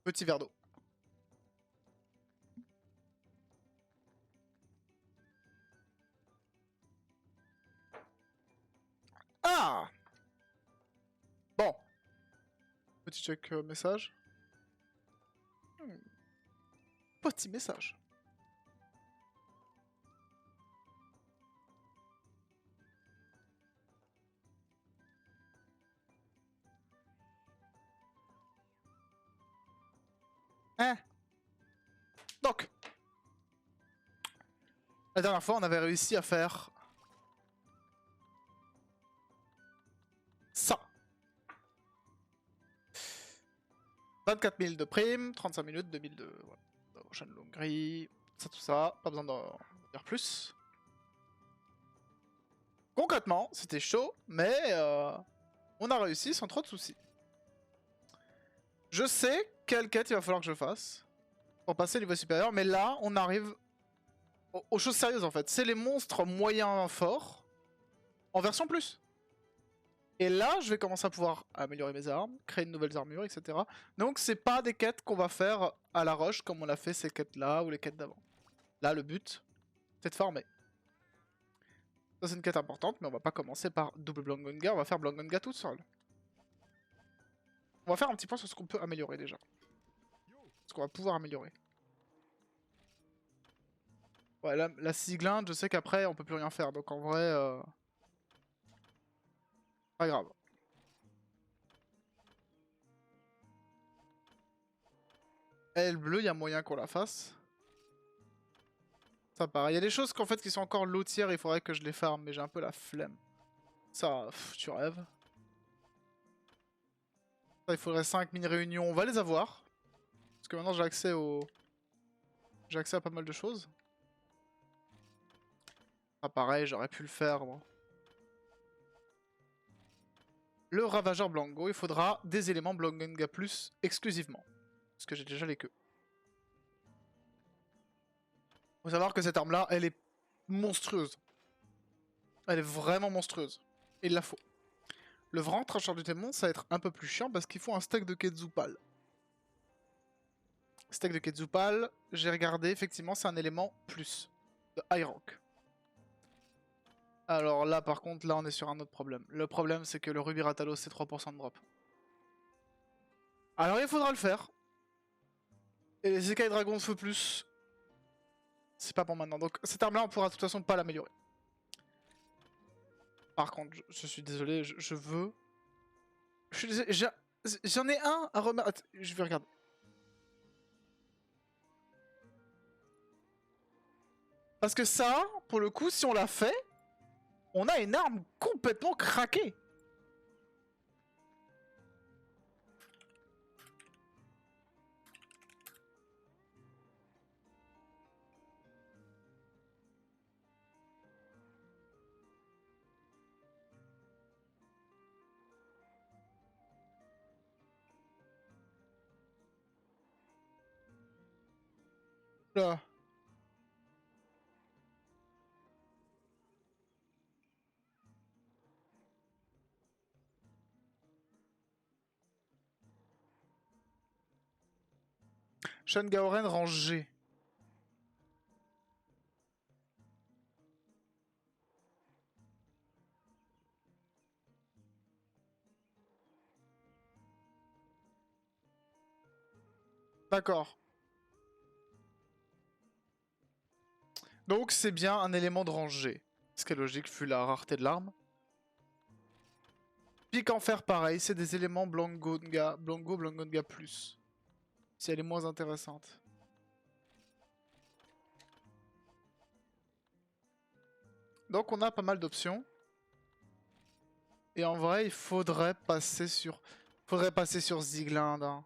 Petit verre d'eau. Ah! Bon. Petit check message. Petit message. Hein? Donc. La dernière fois, on avait réussi à faire... ça. 24 000 de prime, 35 minutes, 2000 de... Voilà. Prochaine longue grille, ça tout ça, pas besoin d'en dire plus. Concrètement, c'était chaud, mais on a réussi sans trop de soucis. Je sais quelle quête il va falloir que je fasse pour passer au niveau supérieur, mais là, on arrive aux choses sérieuses en fait. C'est les monstres moyens forts en version plus. Et là, je vais commencer à pouvoir améliorer mes armes, créer de nouvelles armures, etc. Donc, c'est pas des quêtes qu'on va faire à la rush comme on a fait ces quêtes-là ou les quêtes d'avant. Là, le but, c'est de farmer. Ça, c'est une quête importante, mais on va pas commencer par double Blangonga, on va faire Blangonga toute seule. On va faire un petit point sur ce qu'on peut améliorer déjà. Ce qu'on va pouvoir améliorer. Ouais, là, la Siglinde, je sais qu'après, on peut plus rien faire, donc en vrai... pas grave. Elle bleue, il y a moyen qu'on la fasse. Ça pareil. Il y a des choses qu'en fait qui sont encore lotières, il faudrait que je les farme, mais j'ai un peu la flemme. Ça, pff, tu rêves. Ça, il faudrait 5 mini-réunions, on va les avoir. Parce que maintenant j'ai accès au... J'ai accès à pas mal de choses. Ah pareil, j'aurais pu le faire, moi. Le Ravageur Blango, il faudra des éléments Blangonga Plus exclusivement. Parce que j'ai déjà les queues. Faut savoir que cette arme-là, elle est monstrueuse. Elle est vraiment monstrueuse. Il la faut. Le Vrant Trancheur du Démon, ça va être un peu plus chiant parce qu'il faut un stack de Quetzupal. Stack de Quetzupal, j'ai regardé, effectivement, c'est un élément plus de high rank. Alors là, par contre, là, on est sur un autre problème. Le problème, c'est que le Ruby Ratalos, c'est 3% de drop. Alors, il faudra le faire. Et les Sekai Dragon de Feu Plus, c'est pas pour maintenant. Donc, cette arme-là, on pourra de toute façon pas l'améliorer. Par contre, je suis désolé, je veux... J'en ai un à remettre... Attends, je vais regarder. Parce que ça, pour le coup, si on l'a fait, on a une arme complètement craquée. Là. Shan Gaoren range G. D'accord. Donc c'est bien un élément de range G. Ce qui est logique vu la rareté de l'arme. Pique en fer pareil, c'est des éléments Blangonga plus. Si elle est moins intéressante. Donc on a pas mal d'options. Et en vrai, il faudrait passer sur... Zigland. Hein.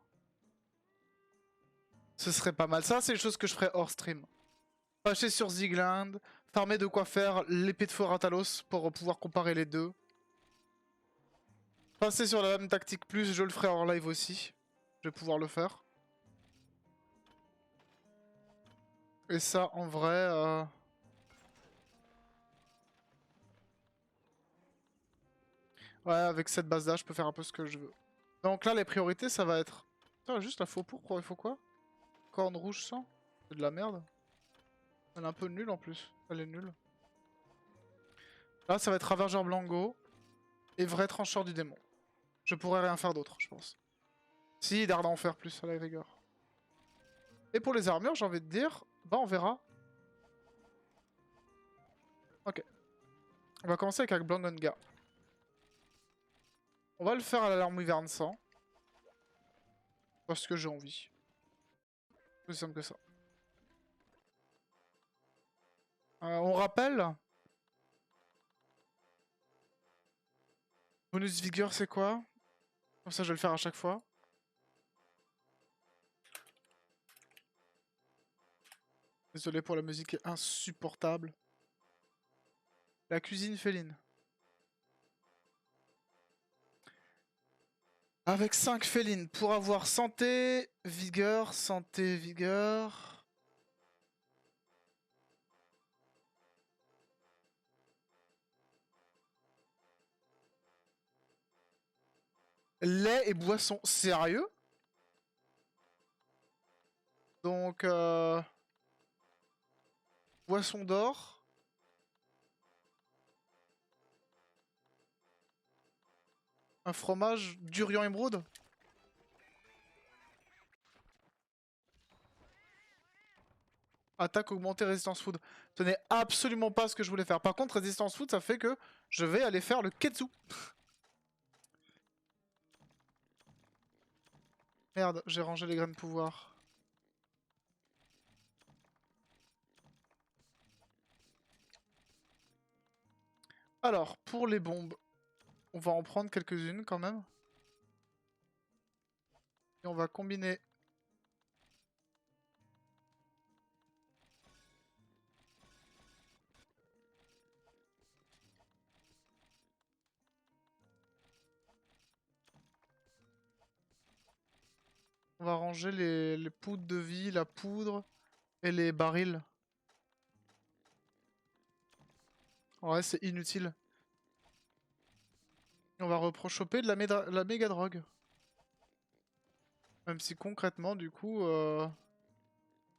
Ce serait pas mal. Ça, c'est les choses que je ferais hors stream. Passer sur Zigland, farmer de quoi faire l'épée de feu Ratalos pour pouvoir comparer les deux. Passer sur la même tactique plus, je le ferai hors live aussi. Je vais pouvoir le faire. Et ça, en vrai... Ouais, avec cette base-là, je peux faire un peu ce que je veux. Donc là, les priorités, ça va être Putain, juste la faux pourpre, il faut quoi? Corne rouge sang? C'est de la merde. Elle est un peu nulle en plus. Elle est nulle. Là, ça va être Ravageur Blanco et vrai trancheur du démon. Je pourrais rien faire d'autre, je pense. Si, Darde Enfer plus, à la rigueur. Et pour les armures, j'ai envie de dire, bah on verra. Ok. On va commencer avec Blangonga. On va le faire à l'alarme hiverne 100. Parce que j'ai envie. Plus simple que ça. On rappelle. Bonus vigueur, c'est quoi? Comme ça, je vais le faire à chaque fois. Désolé pour la musique est insupportable. La cuisine féline. Avec 5 félines pour avoir santé, vigueur, santé, vigueur. Lait et boisson. Sérieux? Donc, boisson d'or. Un fromage, durian émeraude. Attaque augmentée, résistance food. Ce n'est absolument pas ce que je voulais faire. Par contre, résistance food, ça fait que je vais aller faire le Ketsu. Merde, j'ai rangé les graines de pouvoir. Alors, pour les bombes, on va en prendre quelques-unes quand même. Et on va combiner. On va ranger les poudres de vie, la poudre et les barils. En vrai, c'est inutile. Et on va reprochoper de la méga drogue. Même si concrètement, du coup,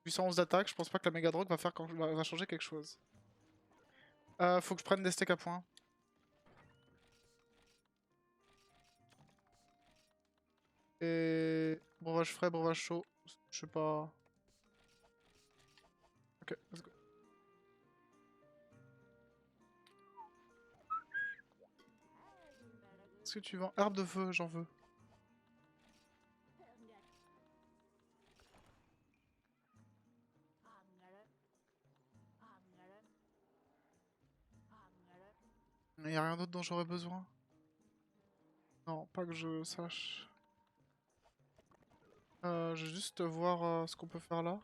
811 d'attaque, je pense pas que la méga drogue va changer quelque chose. Faut que je prenne des steaks à point. Et breuvage frais, breuvage chaud. Je sais pas. Ok, let's go. Est-ce que tu vends herbe de feu? J'en veux. Y a rien d'autre dont j'aurais besoin? Non, pas que je sache. Je vais juste voir ce qu'on peut faire là.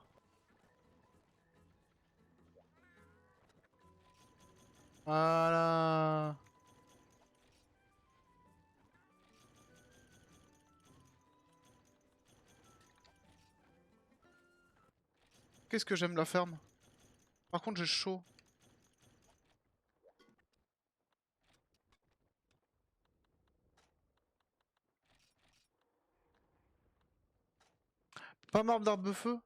Voilà. Qu'est-ce que j'aime la ferme. Par contre, j'ai chaud. Pas marbre d'arbre de feu?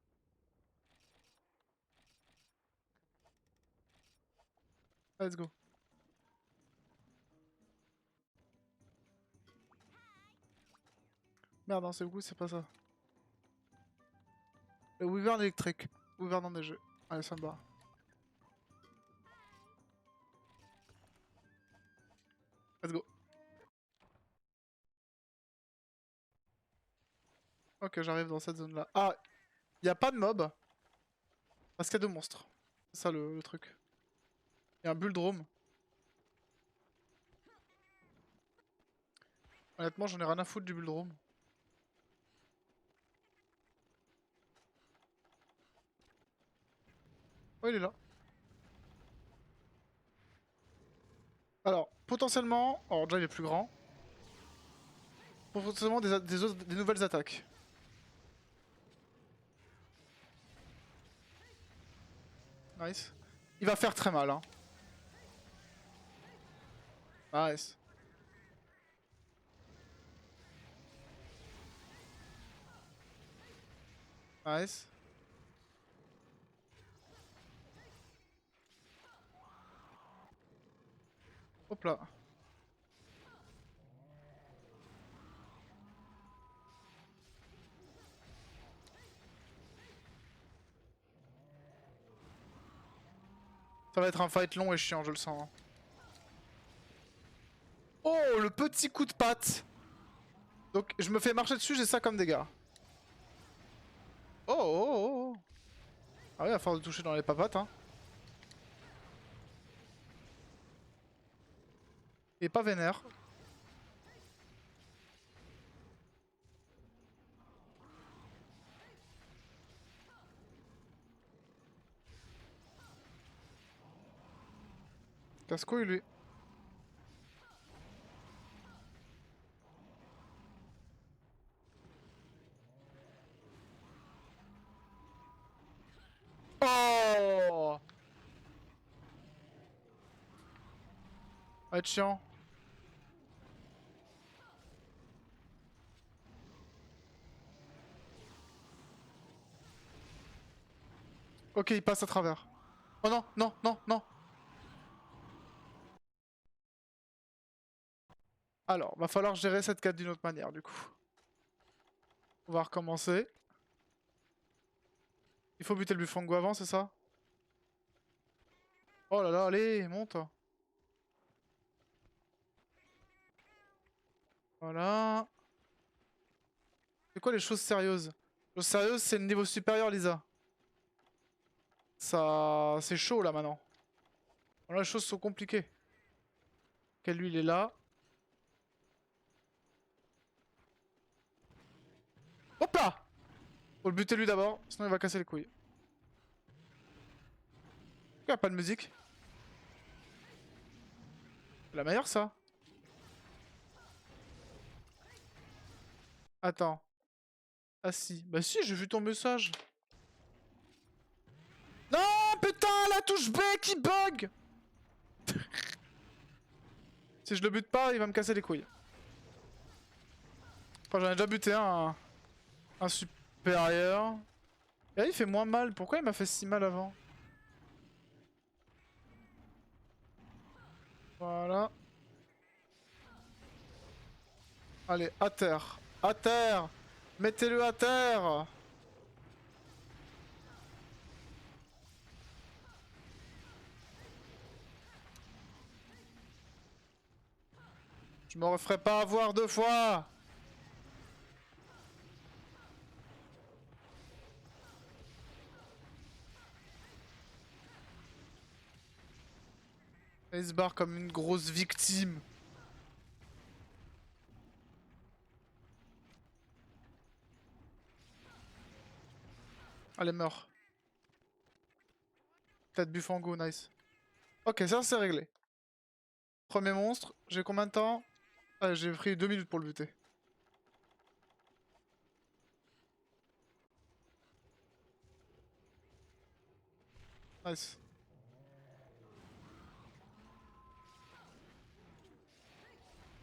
Let's go. Merde, hein, c'est beaucoup, c'est pas ça. Le wyvern électrique. Wyvern enneigé. Allez, ça me bat. Let's go. Ok, j'arrive dans cette zone là. Ah, y a pas de mob. Parce qu'il y a 2 monstres. C'est ça le truc. Y a un bulldrome. Honnêtement, j'en ai rien à foutre du bulldrome. Oh, il est là. Alors, potentiellement... Alors, déjà, il est plus grand. Potentiellement des nouvelles attaques. Nice. Il va faire très mal, hein. Nice. Nice. Hop là. Ça va être un fight long et chiant, je le sens. Hein. Oh, le petit coup de patte. Donc, je me fais marcher dessus, j'ai ça comme dégâts. Oh, oh, oh, oh. Ah oui, à force de toucher dans les papates, hein. Et pas vénère. Casse-couille, lui. Oh! Va être chiant. Ok, il passe à travers. Oh non, non, non, non. Alors, va falloir gérer cette quête d'une autre manière, du coup. On va recommencer. Il faut buter le Bufango avant, c'est ça? Oh là là, allez, monte. Voilà. C'est quoi les choses sérieuses? Les choses sérieuses, c'est le niveau supérieur, Lisa. Ça... C'est chaud, là, maintenant. Là, les choses sont compliquées. Ok, lui, il est là. Hop là! Faut le buter lui d'abord, sinon il va casser les couilles. Pourquoi y a pas de musique? C'est la meilleure, ça. Attends. Ah si. Bah si, j'ai vu ton message. Non, putain, la touche B qui bug! Si je le bute pas, il va me casser les couilles. Enfin, j'en ai déjà buté un supérieur. Et là, il fait moins mal. Pourquoi il m'a fait si mal avant? Voilà. Allez, à terre. À terre! Mettez-le à terre! Je me referai pas avoir deux fois! Il se barre comme une grosse victime. Allez, meurs. Tête Bufango, nice. Ok, ça c'est réglé. Premier monstre, j'ai combien de temps? Ah, j'ai pris 2 minutes pour le buter. Nice.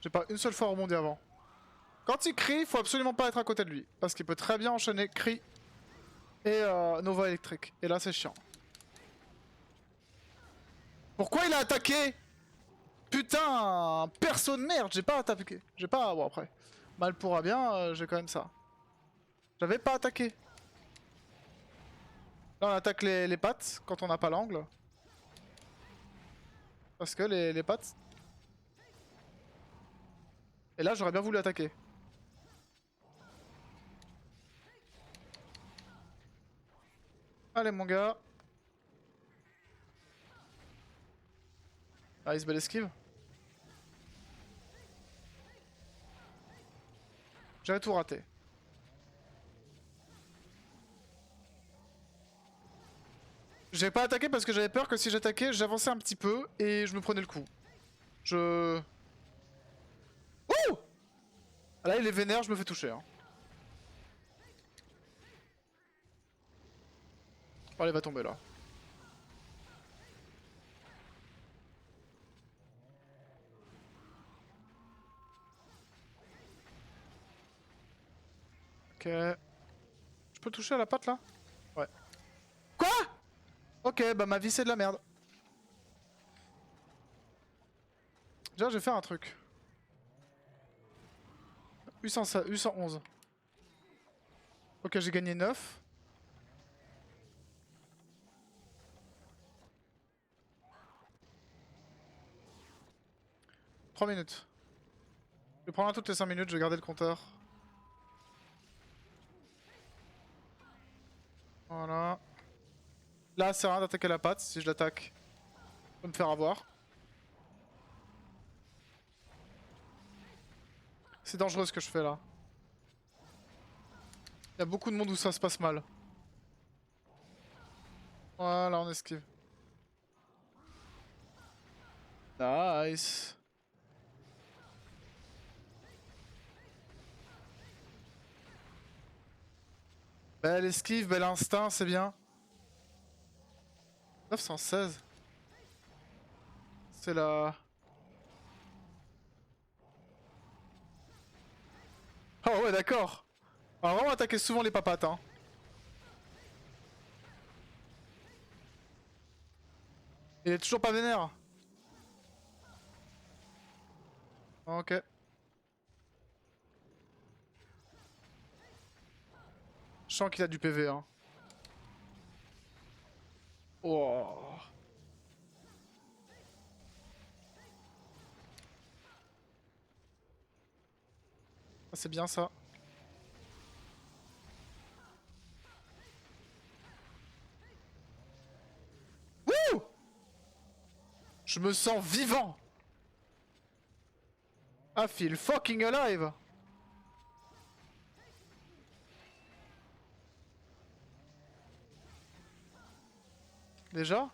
J'ai pas une seule fois rebondi avant. Quand il crie, faut absolument pas être à côté de lui. Parce qu'il peut très bien enchaîner cri et Nova électrique. Et là c'est chiant. Pourquoi il a attaqué? Putain, perso de merde, j'ai pas attaqué. J'ai pas... Bon après, mal pourra bien, j'ai quand même ça. J'avais pas attaqué. Là on attaque les pattes quand on n'a pas l'angle. Parce que les pattes... Et là j'aurais bien voulu attaquer. Allez mon gars. Nice, belle esquive. J'avais tout raté. J'ai pas attaqué parce que j'avais peur que si j'attaquais, j'avançais un petit peu et je me prenais le coup. Je... Ouh! Là, il est vénère, je me fais toucher. Hein. Oh, il va tomber là. Ok. Je Je peux toucher à la patte là? Ouais. Quoi? Ok, bah ma vie c'est de la merde. Déjà, je vais faire un truc. U111. Ok, j'ai gagné 9. « 3 minutes. Je vais prendre un toutes les 5 minutes, je vais garder le compteur. Voilà. Là, c'est rien d'attaquer la patte. Si je l'attaque, je peux me faire avoir. C'est dangereux ce que je fais là. Il y a beaucoup de monde où ça se passe mal. Voilà, on esquive. Nice. Belle esquive, bel instinct, c'est bien. 916. C'est la... Oh ouais, d'accord. On va vraiment attaquer souvent les papates, hein. Il est toujours pas vénère. Ok. Je sens qu'il a du PV, hein. Oh. Ah, c'est bien ça. Wouh! Je me sens vivant. I feel fucking alive. Déjà?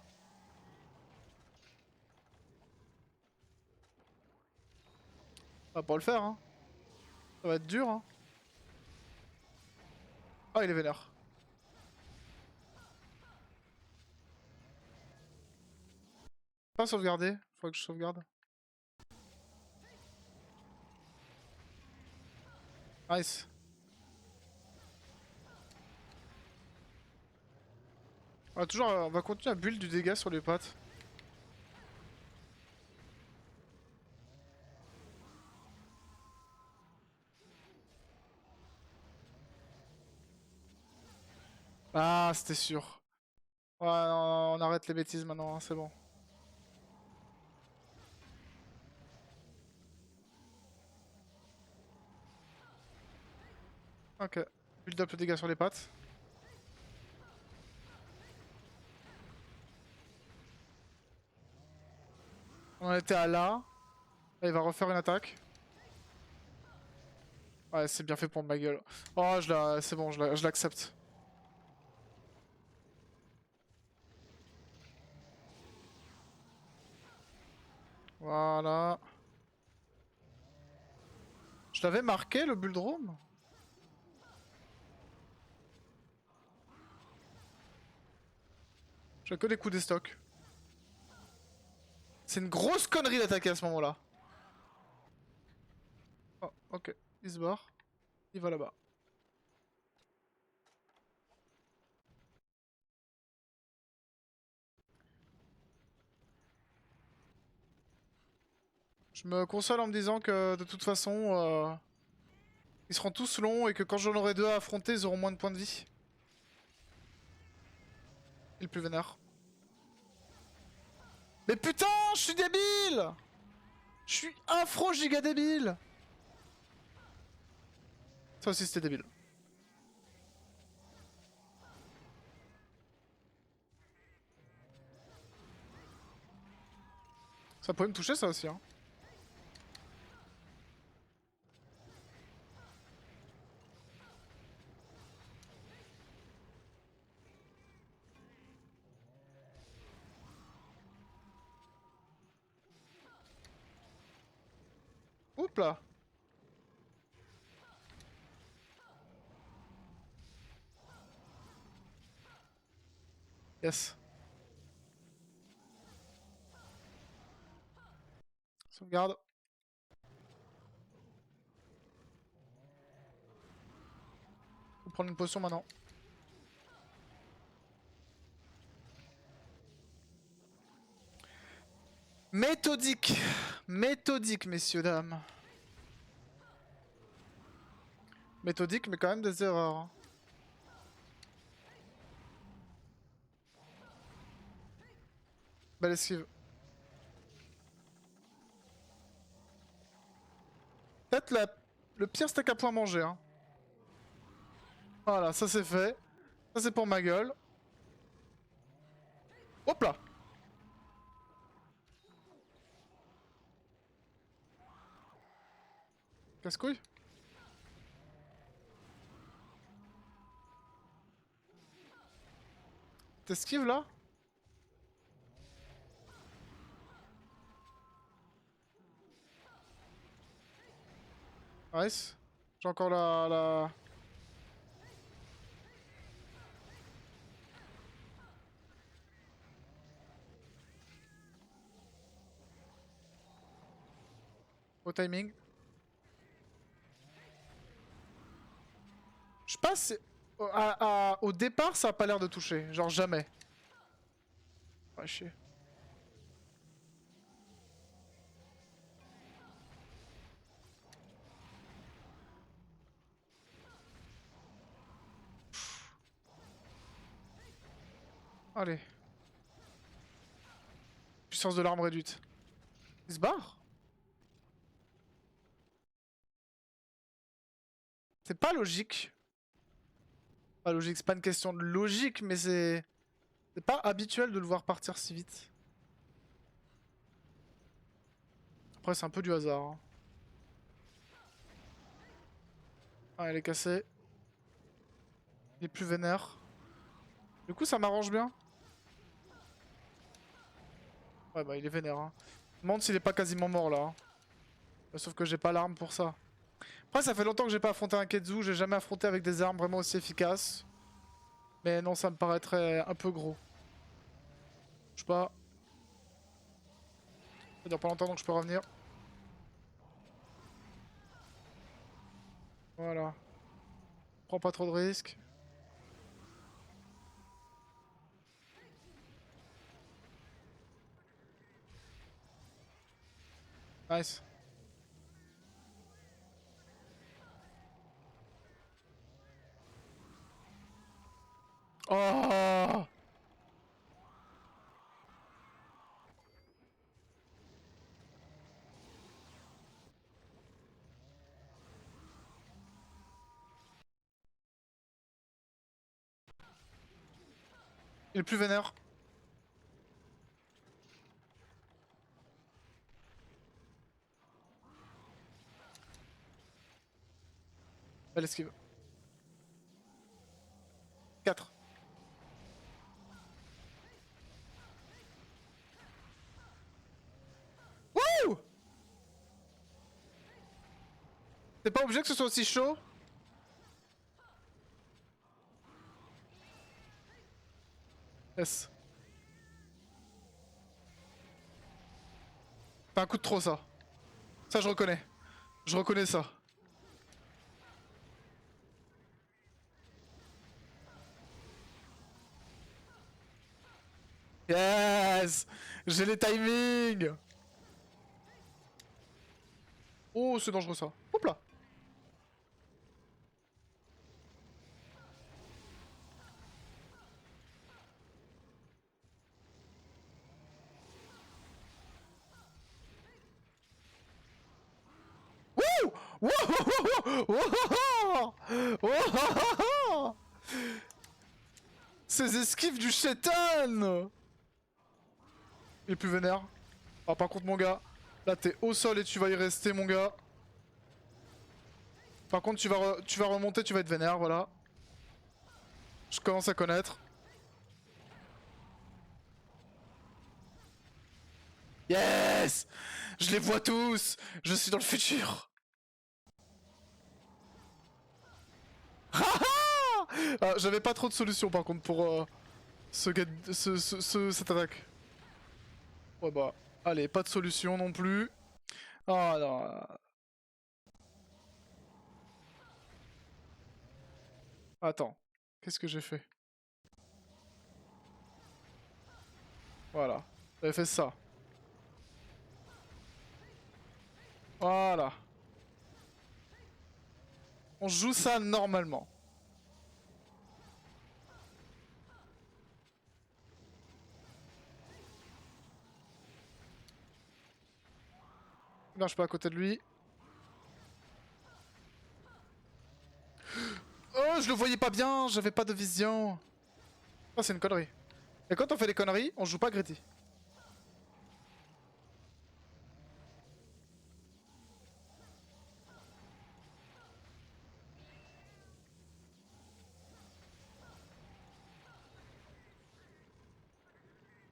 Ça va pas le faire, hein. Ça va être dur, hein. Ah, il est vénère. Pas sauvegarder. Faut que je sauvegarde. Nice. On va continuer à build du dégât sur les pattes. Ah, c'était sûr. Ouais, non, on arrête les bêtises maintenant, hein, c'est bon. Ok. Build up le dégât sur les pattes. On en était à là. Là, il va refaire une attaque. Ouais, c'est bien fait pour ma gueule. Oh, c'est bon, je l'accepte. Voilà. Je l'avais marqué, le Bulldrome? J'ai que des coups des stocks. C'est une grosse connerie d'attaquer à ce moment-là. Oh, ok. Il se barre. Il va là-bas. Je me console en me disant que de toute façon, ils seront tous longs et que quand j'en aurai deux à affronter, ils auront moins de points de vie. Et le plus vénère. Mais putain, je suis débile! Je suis afro giga débile! Ça aussi c'était débile. Ça pourrait me toucher ça aussi, hein. Oups là. Yes. Sauvegarde. Faut prendre une potion maintenant. méthodique. Méthodique, messieurs, dames. Méthodique, mais quand même des erreurs. Hein. Belle esquive. Peut-être le pire steak à point manger. Hein. Voilà, ça c'est fait. Ça c'est pour ma gueule. Hop là. Casse-couille. T'esquives là? Nice. J'ai encore la... Au timing. Je passe... Au départ, ça a pas l'air de toucher. Genre jamais. Ouais, chier. Allez. Puissance de l'arme réduite. Il se barre? C'est pas logique. Pas logique, c'est pas une question de logique, mais c'est... C'est pas habituel de le voir partir si vite. Après, c'est un peu du hasard. Hein. Ah, elle est cassée. Il est plus vénère. Du coup, ça m'arrange bien. Ouais, bah, il est vénère. Hein. Je me demande s'il est pas quasiment mort, là. Hein. Sauf que j'ai pas l'arme pour ça. Après, ça fait longtemps que j'ai pas affronté un Ketsu. J'ai jamais affronté avec des armes vraiment aussi efficaces. Mais non, ça me paraîtrait un peu gros. Je sais pas. Ça dure pas longtemps, donc je peux revenir. Voilà. Prends pas trop de risques. Nice. Oh! Il est plus vénère. Elle esquive. 4. Wouh! T'es pas obligé que ce soit aussi chaud? Yes. C'est un coup de trop, ça. Ça, je reconnais. Je reconnais ça. Yes! J'ai les timings! Oh, c'est dangereux, ça. Hop là! Wouh! Wouh! Wouh! Wouh! Ces esquives du chétan! Il est plus vénère. Ah, par contre, mon gars, là, t'es au sol et tu vas y rester, mon gars. Par contre, tu vas remonter, tu vas être vénère, voilà. Je commence à connaître. Yes! Je les vois tous! Je suis dans le futur! Ah, j'avais pas trop de solutions par contre pour cette attaque. Ouais bah, allez, pas de solution non plus. Ah non. Attends, qu'est-ce que j'ai fait? Voilà, j'avais fait ça. Voilà. On joue ça normalement. Non, je suis pas à côté de lui. Oh, je le voyais pas bien, j'avais pas de vision. Oh, c'est une connerie. Et quand on fait des conneries, on joue pas greedy.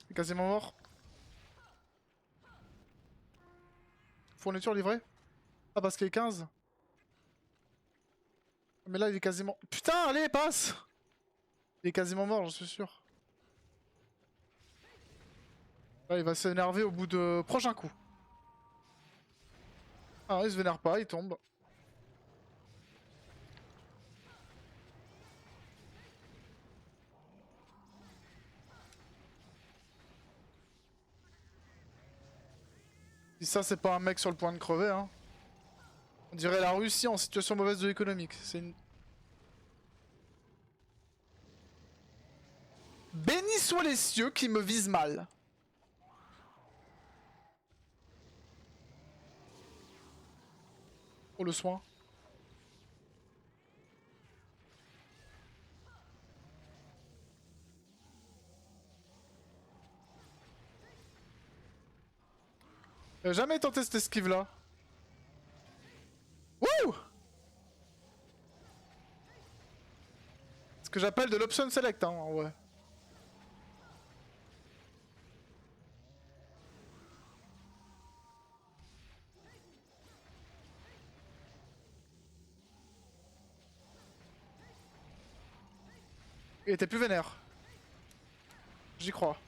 Il est quasiment mort. Fourniture livrée. Ah, parce qu'il est 15. Mais là, il est quasiment... Putain, allez, passe! Il est quasiment mort, j'en suis sûr. Là, il va s'énerver au bout de... Prochain coup. Ah, il se vénère pas, il tombe. Si ça, c'est pas un mec sur le point de crever, hein. On dirait la Russie en situation mauvaise de l'économique. C'est une... Bénis soient les cieux qui me visent mal. Oh, le soin. J'ai jamais tenté cette esquive là. Wouh! Ce que j'appelle de l'option select, hein, ouais. Il était plus vénère. J'y crois.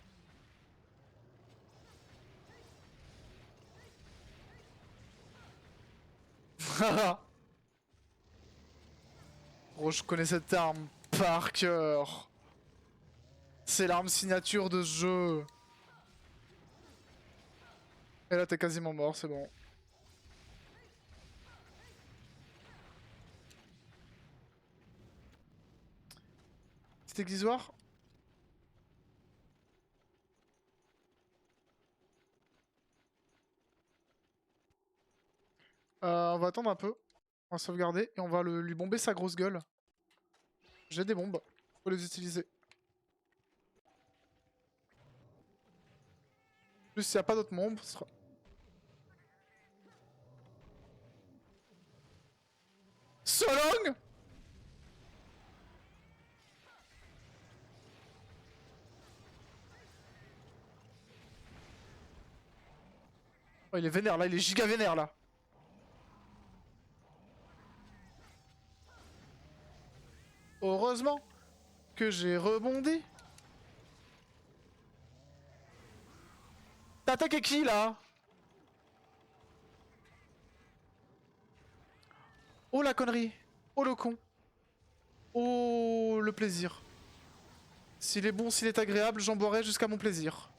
Gros, je connais cette arme par cœur. C'est l'arme signature de ce jeu. Et là, t'es quasiment mort, c'est bon. Petit aiguisoire. On va attendre un peu. On va sauvegarder et on va lui bomber sa grosse gueule. J'ai des bombes. Faut les utiliser. En plus, s'il n'y a pas d'autres bombes, ce sera... Solong! Oh, il est vénère là, il est giga vénère là. Heureusement que j'ai rebondi. T'as attaqué qui là? Oh la connerie. Oh le con. Oh le plaisir. S'il est bon, s'il est agréable, j'en boirai jusqu'à mon plaisir.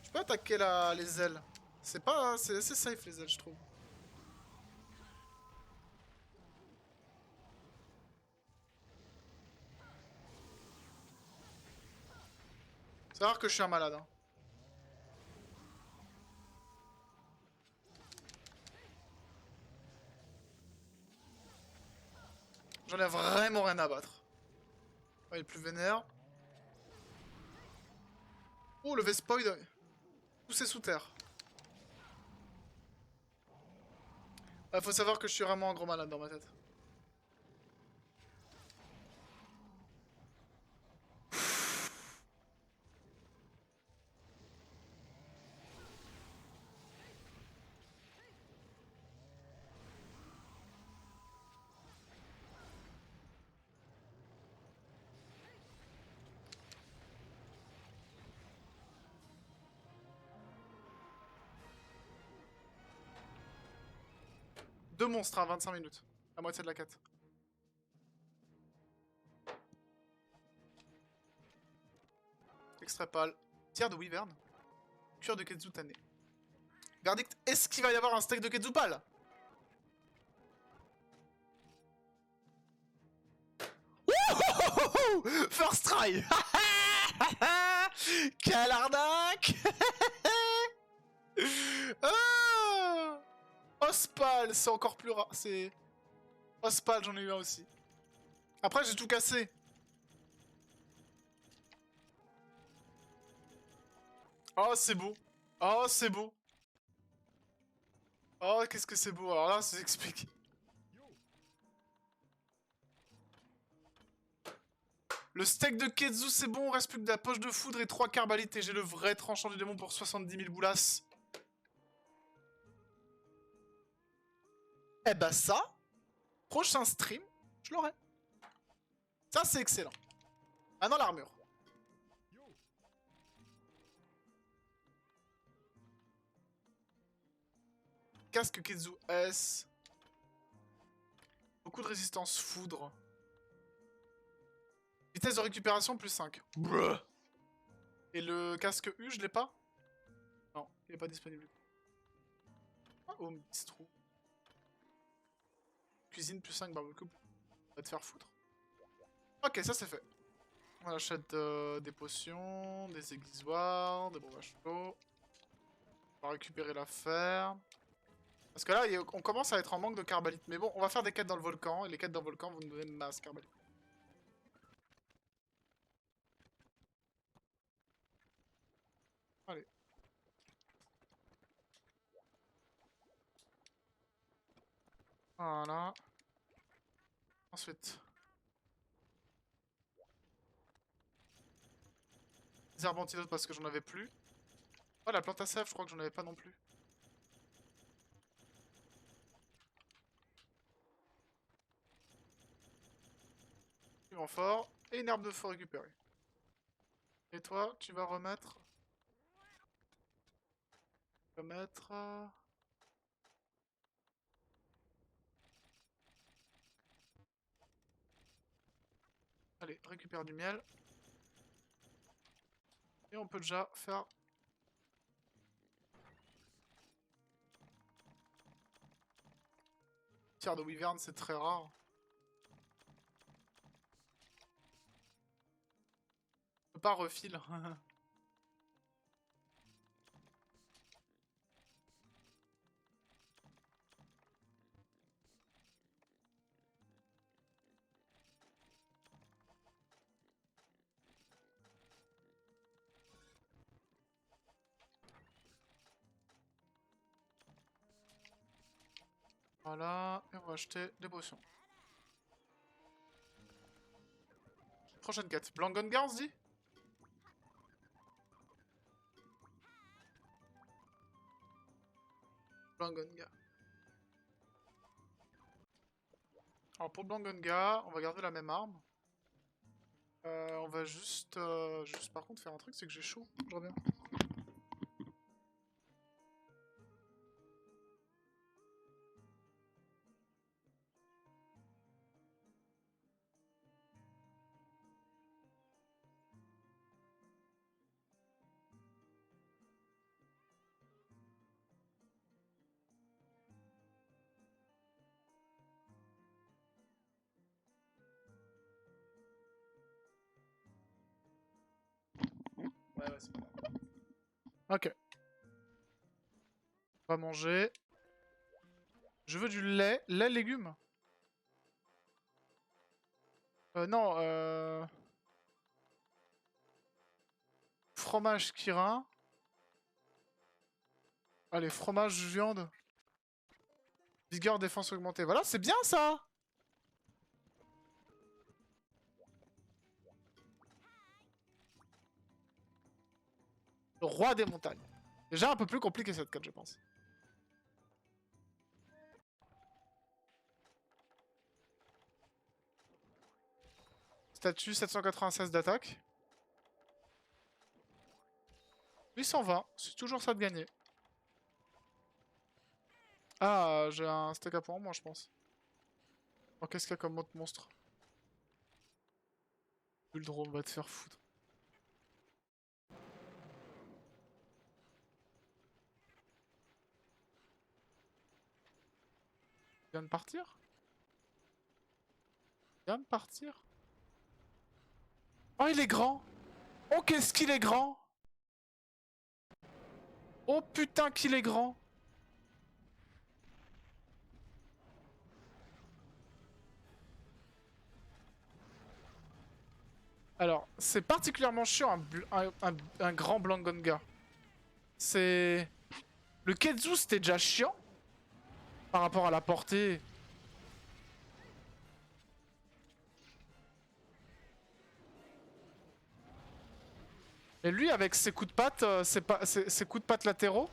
Je peux attaquer les ailes. C'est pas... C'est assez safe les ailes, je trouve. C'est rare que je suis un malade. Hein. J'en ai vraiment rien à battre. Oh, il est plus vénère. Oh, le Vespoid. Tout c'est sous terre. Faut savoir que je suis vraiment un gros malade dans ma tête. Deux monstres à 25 minutes. La moitié de la quête. Extrait pâle. Tiers de wyvern. Cuir de Ketsu tanné. Verdict, est-ce qu'il va y avoir un steak de Ketsu pâle? First try. Quelle arnaque. Ah, Ospal, c'est encore plus rare. C'est... Ospal, j'en ai eu un aussi. Après, j'ai tout cassé. Oh, c'est beau. Oh, c'est beau. Oh, qu'est-ce que c'est beau. Alors là, ça s'explique. Le steak de Ketsu, c'est bon. Reste plus que de la poche de foudre et 3 carbalites. Et j'ai le vrai tranchant du démon pour 70 000 boulasses. Eh bah ça, prochain stream, je l'aurai. Ça, c'est excellent. Maintenant, l'armure. Casque Ketsu S. Beaucoup de résistance foudre. Vitesse de récupération plus 5. Bruh. Et le casque U, je l'ai pas? Non, il est pas disponible. Ah, home bistro. Cuisine plus 5 barbecue. Va te faire foutre. Ok, ça c'est fait. On achète des potions, des aiguisoirs, des breuvages chauds. On va récupérer l'affaire. Parce que là, on commence à être en manque de carbalite. Mais bon, on va faire des quêtes dans le volcan. Et les quêtes dans le volcan vont nous donner une masse carbalite. Allez. Voilà. Ensuite. Des herbes antidotes parce que j'en avais plus. Oh, la plante à sève, je crois que j'en avais pas non plus. En fort. Et une herbe de feu récupérée. Et toi, tu vas remettre... Remettre... Allez, récupère du miel. Et on peut déjà faire... Tiers de wyvern, c'est très rare. Je peux pas refil. Voilà, et on va acheter des potions. Prochaine quête. Blangonga, on se dit? Blangonga. Alors pour Blangonga, on va garder la même arme. On va juste par contre faire un truc, c'est que j'ai chaud. Je reviens. Ouais, c'est bon. Ok. On va manger. Je veux du lait. Lait légumes. Non, fromage Kirin. Allez, fromage viande. Vigueur, défense augmentée. Voilà, c'est bien ça! Le roi des montagnes. Déjà un peu plus compliqué cette carte, je pense. Statut 796 d'attaque. 820, c'est toujours ça de gagner. Ah, j'ai un steak à point en moins, je pense. Oh, qu'est-ce qu'il y a comme autre monstre? Buldrome va te faire foutre. Il vient de partir? Il vient de partir? Oh, il est grand! Oh, qu'est-ce qu'il est grand! Oh putain qu'il est grand! Alors, c'est particulièrement chiant un grand Blangonga. C'est... Le Ketsu c'était déjà chiant par rapport à la portée. Et lui avec ses coups de patte, ses coups de patte latéraux.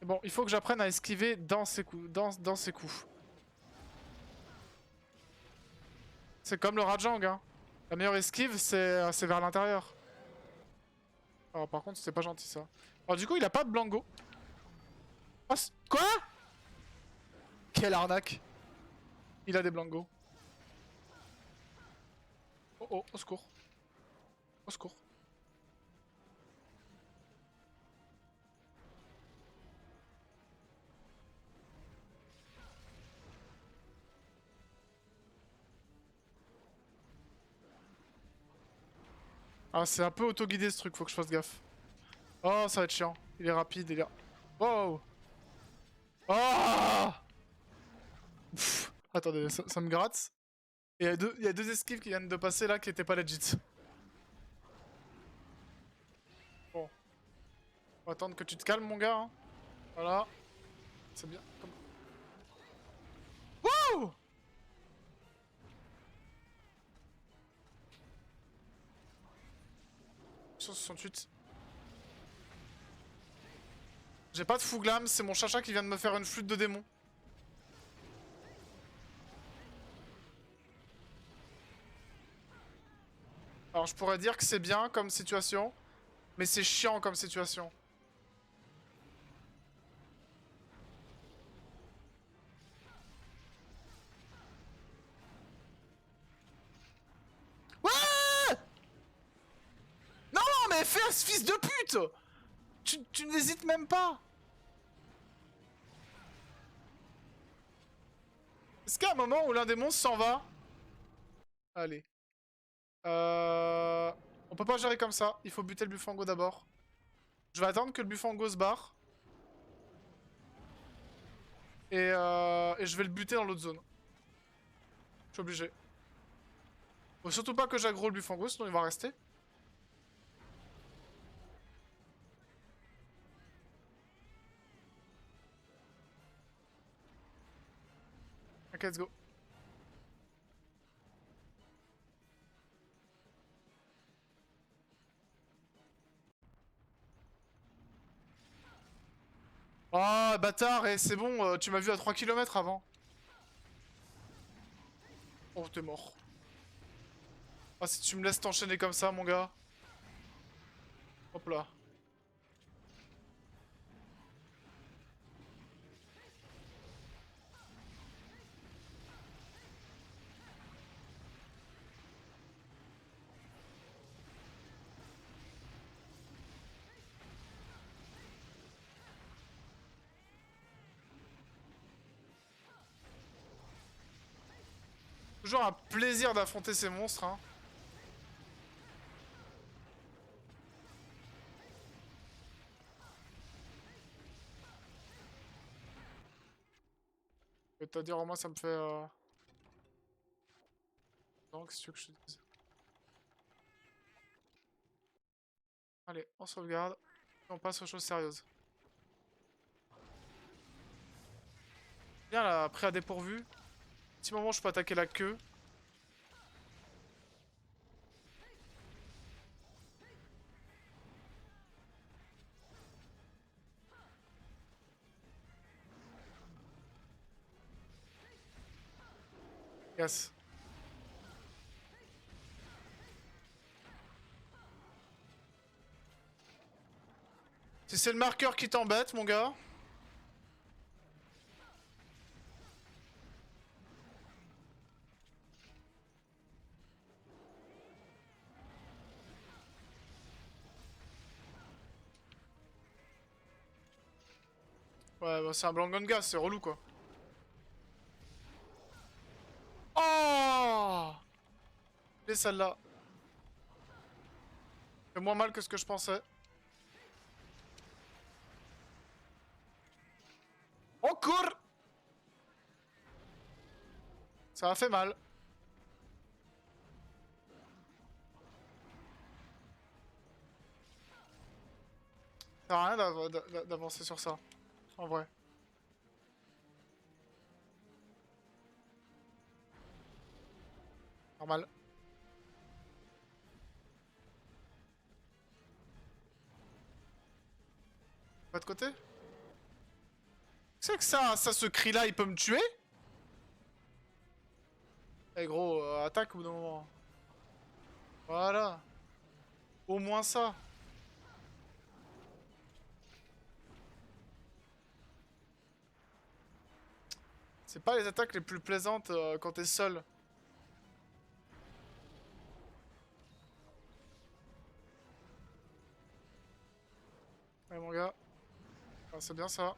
Bon, il faut que j'apprenne à esquiver dans ses coups. Dans ses coups. C'est comme le Rajang, hein. La meilleure esquive, c'est vers l'intérieur. Alors par contre, c'est pas gentil ça. Alors du coup, il a pas de Blango. Oh, quoi? Quelle arnaque. Il a des Blangos. Oh oh, au secours. Au secours. Ah, c'est un peu auto-guidé ce truc, faut que je fasse gaffe. Oh, ça va être chiant. Il est rapide, il est... Wow. Oh. Pff, attendez, ça me gratte. Et il y a deux esquives qui viennent de passer là qui étaient pas legit. Bon. On va attendre que tu te calmes, mon gars. Hein. Voilà. C'est bien. Wouh! 168. J'ai pas de Fouglam, c'est mon chacha qui vient de me faire une flûte de démon. Alors je pourrais dire que c'est bien comme situation, mais c'est chiant comme situation. Ouais! Non, mais fais ce fils de pute! Tu n'hésites même pas! Est-ce qu'il y a un moment où l'un des monstres s'en va? Allez. On peut pas gérer comme ça. Il faut buter le Bufango d'abord. Je vais attendre que le Bufango se barre. Et je vais le buter dans l'autre zone. Je suis obligé. Faut surtout pas que j'aggro le Bufango, sinon il va rester. Ok, let's go. Oh, bâtard, et c'est bon, tu m'as vu à 3 km avant. Oh, t'es mort. Ah, si tu me laisses t'enchaîner comme ça, mon gars. Hop là. Toujours un plaisir d'affronter ces monstres, hein. Je vais te dire, au moins, ça me fait... Non, qu'est-ce que tu veux que je te dise? Allez, on sauvegarde. Et on passe aux choses sérieuses. Bien là, prêt à dépourvu. Petit moment, je peux attaquer la queue. Yes. Si c'est le marqueur qui t'embête, mon gars. Ouais, bah c'est un blanc gun gas, c'est relou quoi. Oh! Et celle-là. Fait moins mal que ce que je pensais. Encore! Ça a fait mal. Ça sert à rien d'avancer sur ça. En vrai. Normal. Pas de côté? C'est que ça, ce cri-là, il peut me tuer? Eh gros, attaque au bout d'un moment. Voilà. Au moins ça. C'est pas les attaques les plus plaisantes quand t'es seul. Ouais mon gars. Ah, c'est bien ça.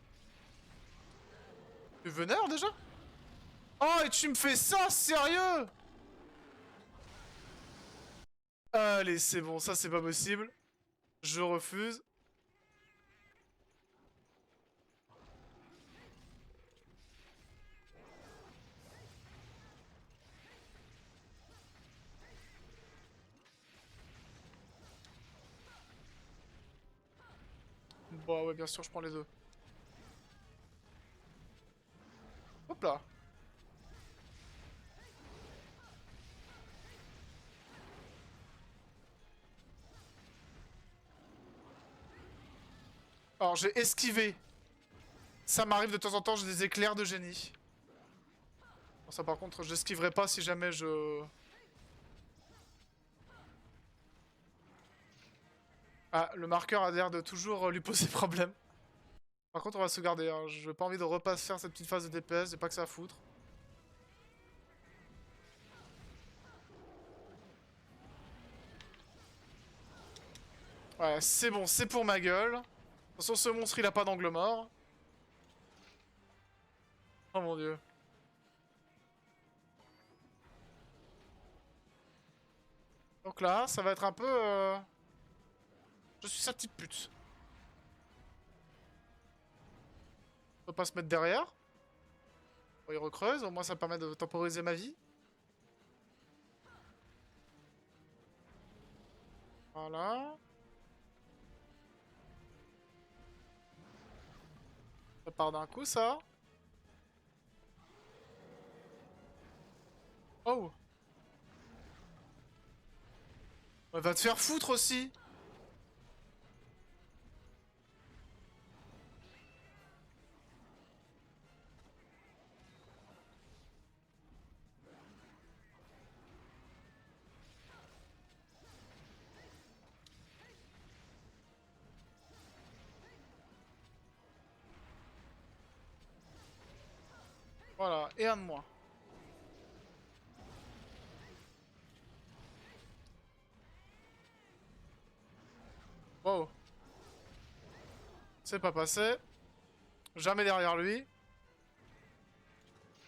Tu es vénère déjà? Oh et tu me fais ça, sérieux? Allez, c'est bon, ça c'est pas possible. Je refuse. Bon ouais, bien sûr, je prends les deux. Hop là. Alors j'ai esquivé. Ça m'arrive de temps en temps, j'ai des éclairs de génie. Bon, ça par contre, j'esquiverai pas si jamais je... Ah, le marqueur a l'air de toujours lui poser problème. Par contre, on va se garder, hein. Je pas envie de repasser faire cette petite phase de DPS, j'ai pas que ça à foutre. Ouais, c'est bon, c'est pour ma gueule. De toute façon, ce monstre, il a pas d'angle mort. Oh mon dieu. Donc là, ça va être un peu... Je suis sa petite pute. On peut pas se mettre derrière. Bon, il recreuse, au moins ça permet de temporiser ma vie. Voilà. Ça part d'un coup, ça. Oh. Ouais, va te faire foutre aussi. Voilà, et un de moins. Wow. C'est pas passé. Jamais derrière lui.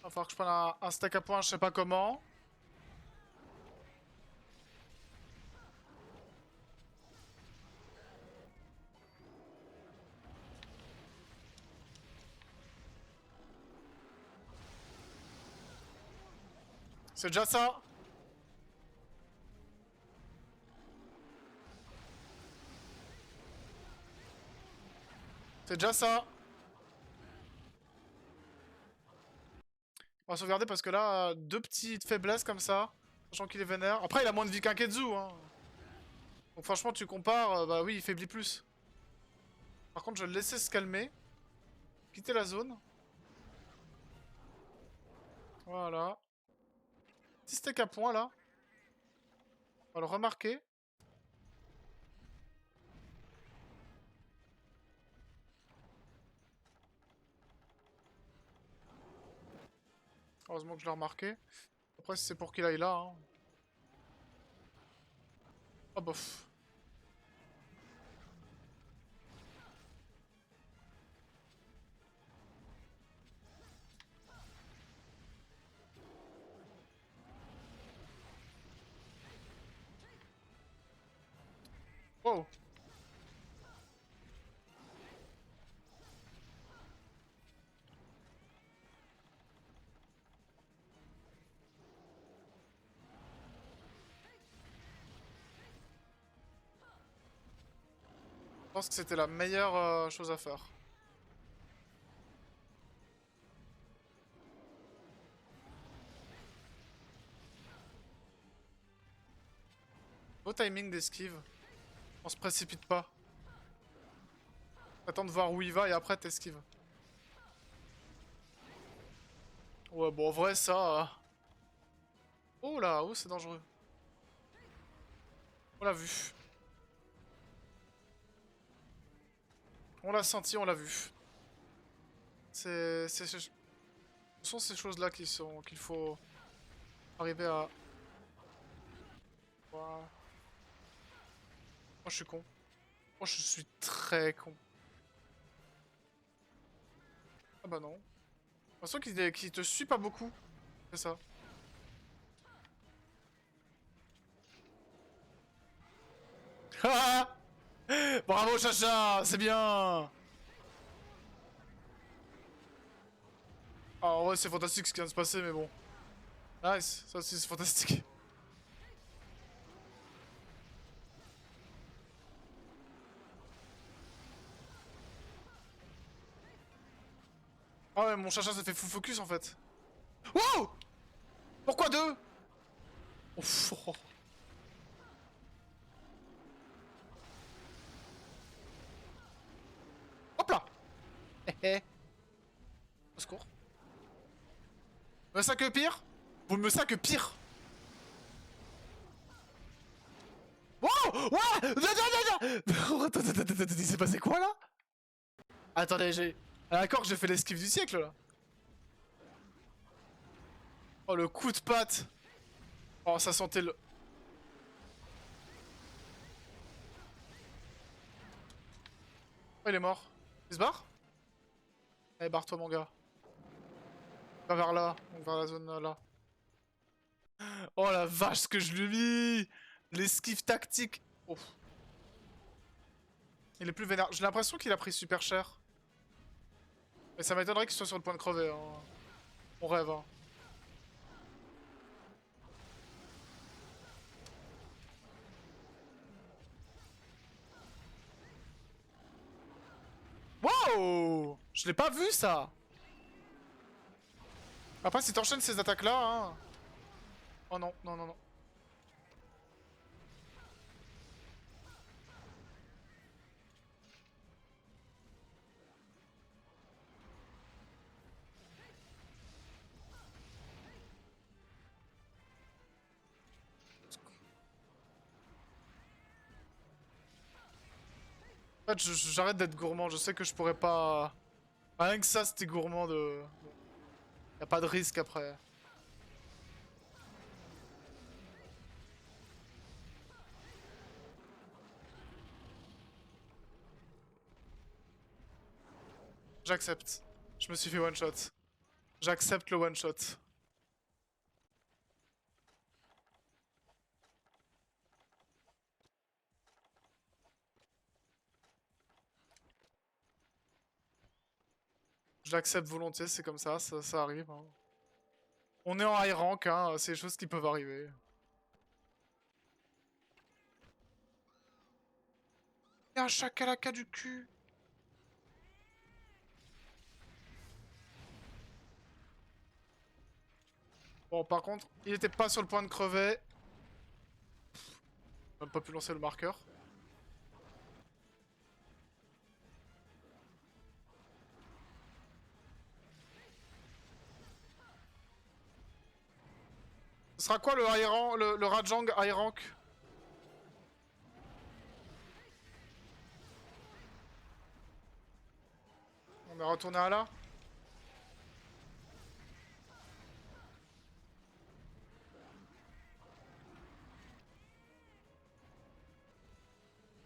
Va falloir que je prenne un stack à points, je sais pas comment. C'est déjà ça. C'est déjà ça. On va sauvegarder parce que là, deux petites faiblesses comme ça. Sachant qu'il est vénère. Après, il a moins de vie qu'un Ketsu, hein. Donc franchement, tu compares, bah oui, il faiblit plus. Par contre, je vais le laisser se calmer. Quitter la zone. Voilà. Petit steak à point, là. On va le remarquer. Heureusement que je l'ai remarqué. Après, si c'est pour qu'il aille là, hein. Oh bof. Wow. Je pense que c'était la meilleure chose à faire. Beau timing d'esquive. On se précipite pas. Attends de voir où il va et après t'esquives. Ouais, bon, en vrai, ça... Oh là, oh, c'est dangereux. On l'a vu. On l'a senti, on l'a vu. Ce sont ces choses-là qu'il faut arriver à... Voilà. Moi, je suis con. Moi, je suis très con. Ah bah non. J'ai l'impression qu'il te suit pas beaucoup. C'est ça. Bravo, Chacha, c'est bien. Ah ouais, c'est fantastique ce qui vient de se passer, mais bon. Nice, ça aussi c'est fantastique. Ah ouais, mon Chacha s'est fait full focus en fait. Wow. Pourquoi deux? Ouf. Hop là. Au secours. Me ça que pire? Vous me ça que pire? Wow! Ouais! Il s'est passé quoi là? Attendez, j'ai... Ah, d'accord que j'ai fait l'esquive du siècle là. Oh le coup de patte. Oh ça sentait le... Oh il est mort. Il se barre? Allez barre-toi mon gars. Va vers là, donc vers la zone là. Oh la vache ce que je lui ai mis. L'esquive tactique. Ouf. Il est plus vénère. J'ai l'impression qu'il a pris super cher. Mais ça m'étonnerait qu'il soit sur le point de crever. Hein. On rêve. Hein. Wow! Je l'ai pas vu ça. Après si t'enchaînes ces attaques là, hein... Oh non, non, non, non. En fait, j'arrête d'être gourmand, je sais que je pourrais pas... Rien que ça, c'était gourmand de... Y'a pas de risque après. J'accepte. Je me suis fait one shot. J'accepte le one shot. Je l'accepte volontiers, c'est comme ça arrive. Hein. On est en high rank, hein, c'est des choses qui peuvent arriver. Y'a un chakalaka du cul. Bon, par contre, il était pas sur le point de crever. Même pas pu lancer le marqueur. Ce sera quoi le high rank, le Rajang high rank? On est retourné à là.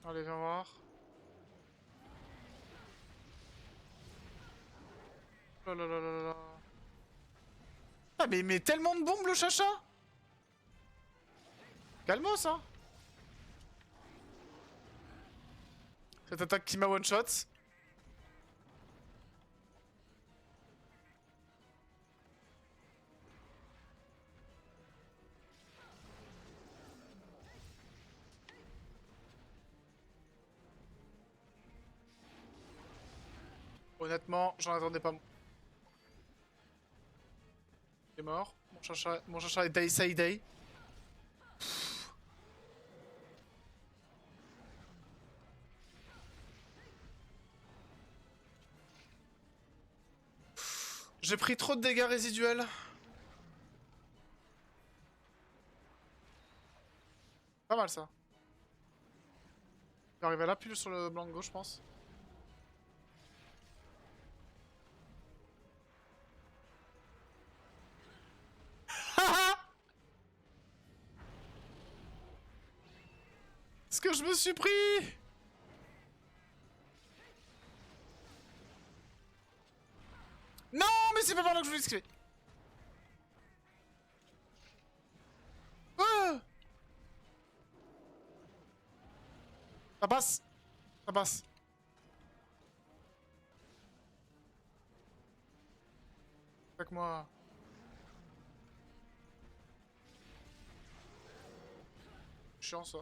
Allez, viens voir. Oh là là là là là. Ah mais il met tellement de bombes le chacha. Calmos hein. Cette attaque qui m'a one shot. Honnêtement, j'en attendais pas. Il est mort. Mon chacha est Day Say Day. J'ai pris trop de dégâts résiduels. Pas mal ça. Il va arriver là, pile sur le blanc de gauche, je pense. Ce que je me suis pris! Non, mais c'est pas par là que je voulais esquiver. Ça passe. Ça passe. Avec moi. Chiant ça.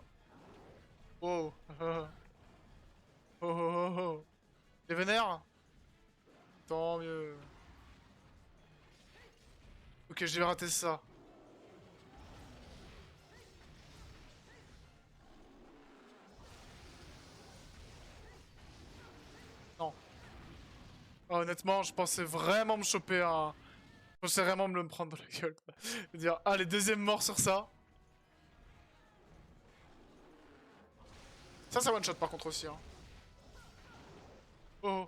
Wow. Oh oh oh oh. T'es vénère? Tant mieux. Ok, j'ai raté ça. Non. Ah, honnêtement, je pensais vraiment me choper un... Je pensais vraiment me le prendre dans la gueule. Je veux dire, allez, deuxième mort sur ça. Ça one shot par contre aussi. Hein. Oh.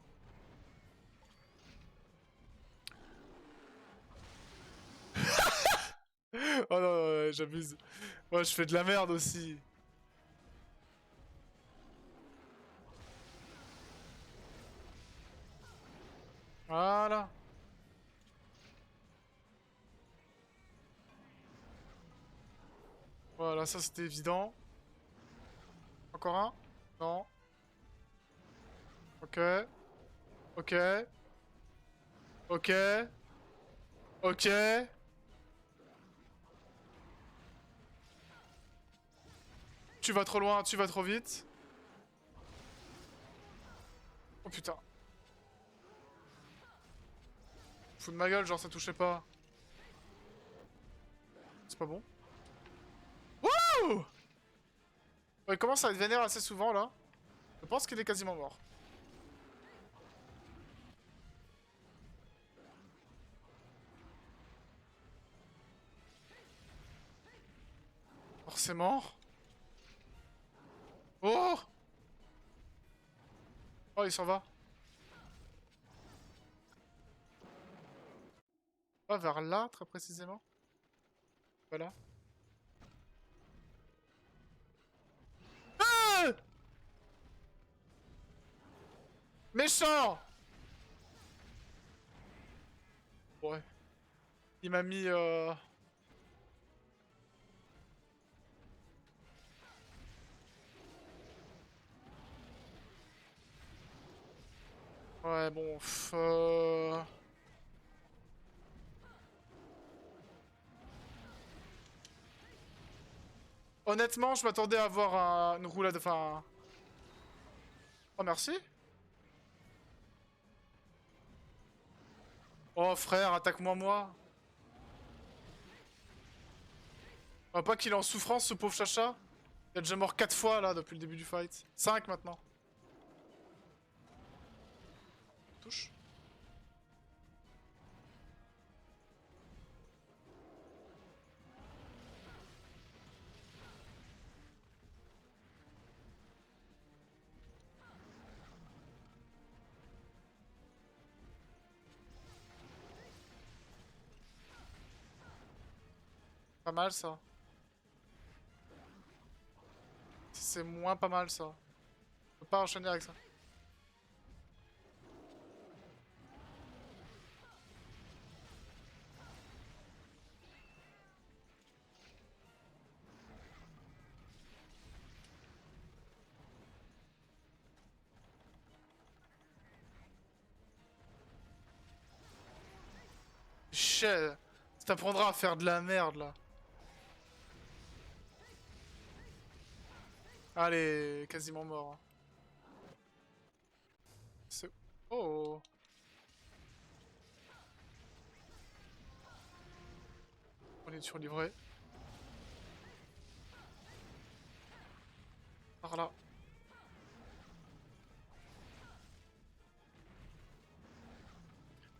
Oh non, j'abuse. Ouais, je fais de la merde aussi. Voilà. Voilà, ça c'était évident. Encore un? Non. Ok. Ok. Ok. Ok. Tu vas trop loin, tu vas trop vite. Oh putain. Fous de ma gueule, genre ça touchait pas. C'est pas bon. Wouh! Ouais, il commence à être vénère assez souvent là. Je pense qu'il est quasiment mort. Forcément. Oh! Oh, il s'en va. Pas vers là, très précisément. Voilà. Ah! Méchant! Ouais. Il m'a mis... Ouais, bon... Honnêtement, je m'attendais à avoir une roulade... Enfin... Oh, merci. Oh, frère, attaque-moi, moi. Pas qu'il est en souffrance, ce pauvre chacha. Il est déjà mort 4 fois, là, depuis le début du fight. 5 maintenant. Touche. Pas mal, ça. C'est moins pas mal, ça. Je peux pas enchaîner avec ça. chier. Ça t'apprendra à faire de la merde, là. Allez, quasiment mort. C'est... Oh. On est surlivré. Par là.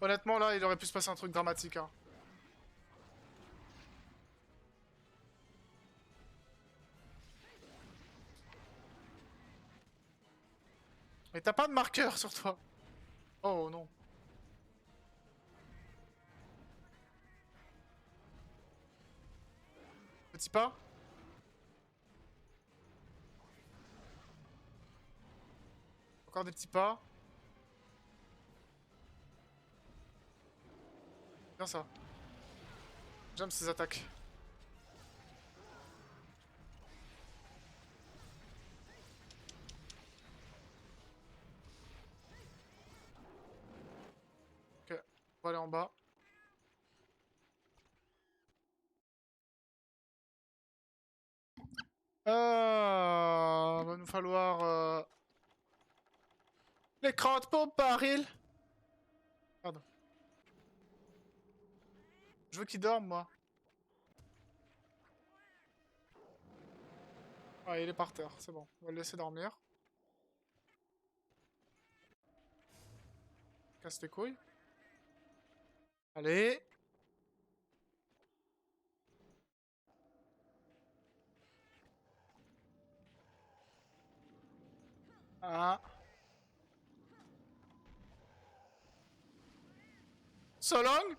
Honnêtement, là, il aurait pu se passer un truc dramatique, hein. Mais t'as pas de marqueur sur toi. Oh non. Petit pas. Encore des petits pas. Bien ça. J'aime ces attaques. Ok, on va aller en bas. Va nous falloir... les crottes pour baril. Pardon. Je veux qu'il dorme, moi. Ah, il est par terre, c'est bon. On va le laisser dormir. Casse les couilles. Allez. Ah. So long.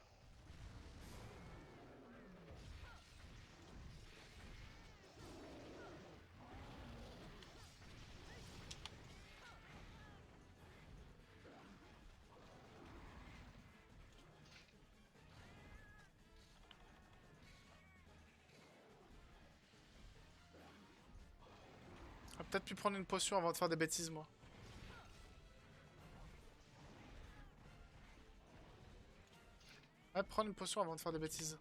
J'aurais peut-être pu prendre une potion avant de faire des bêtises, moi. Ouais, prendre une potion avant de faire des bêtises.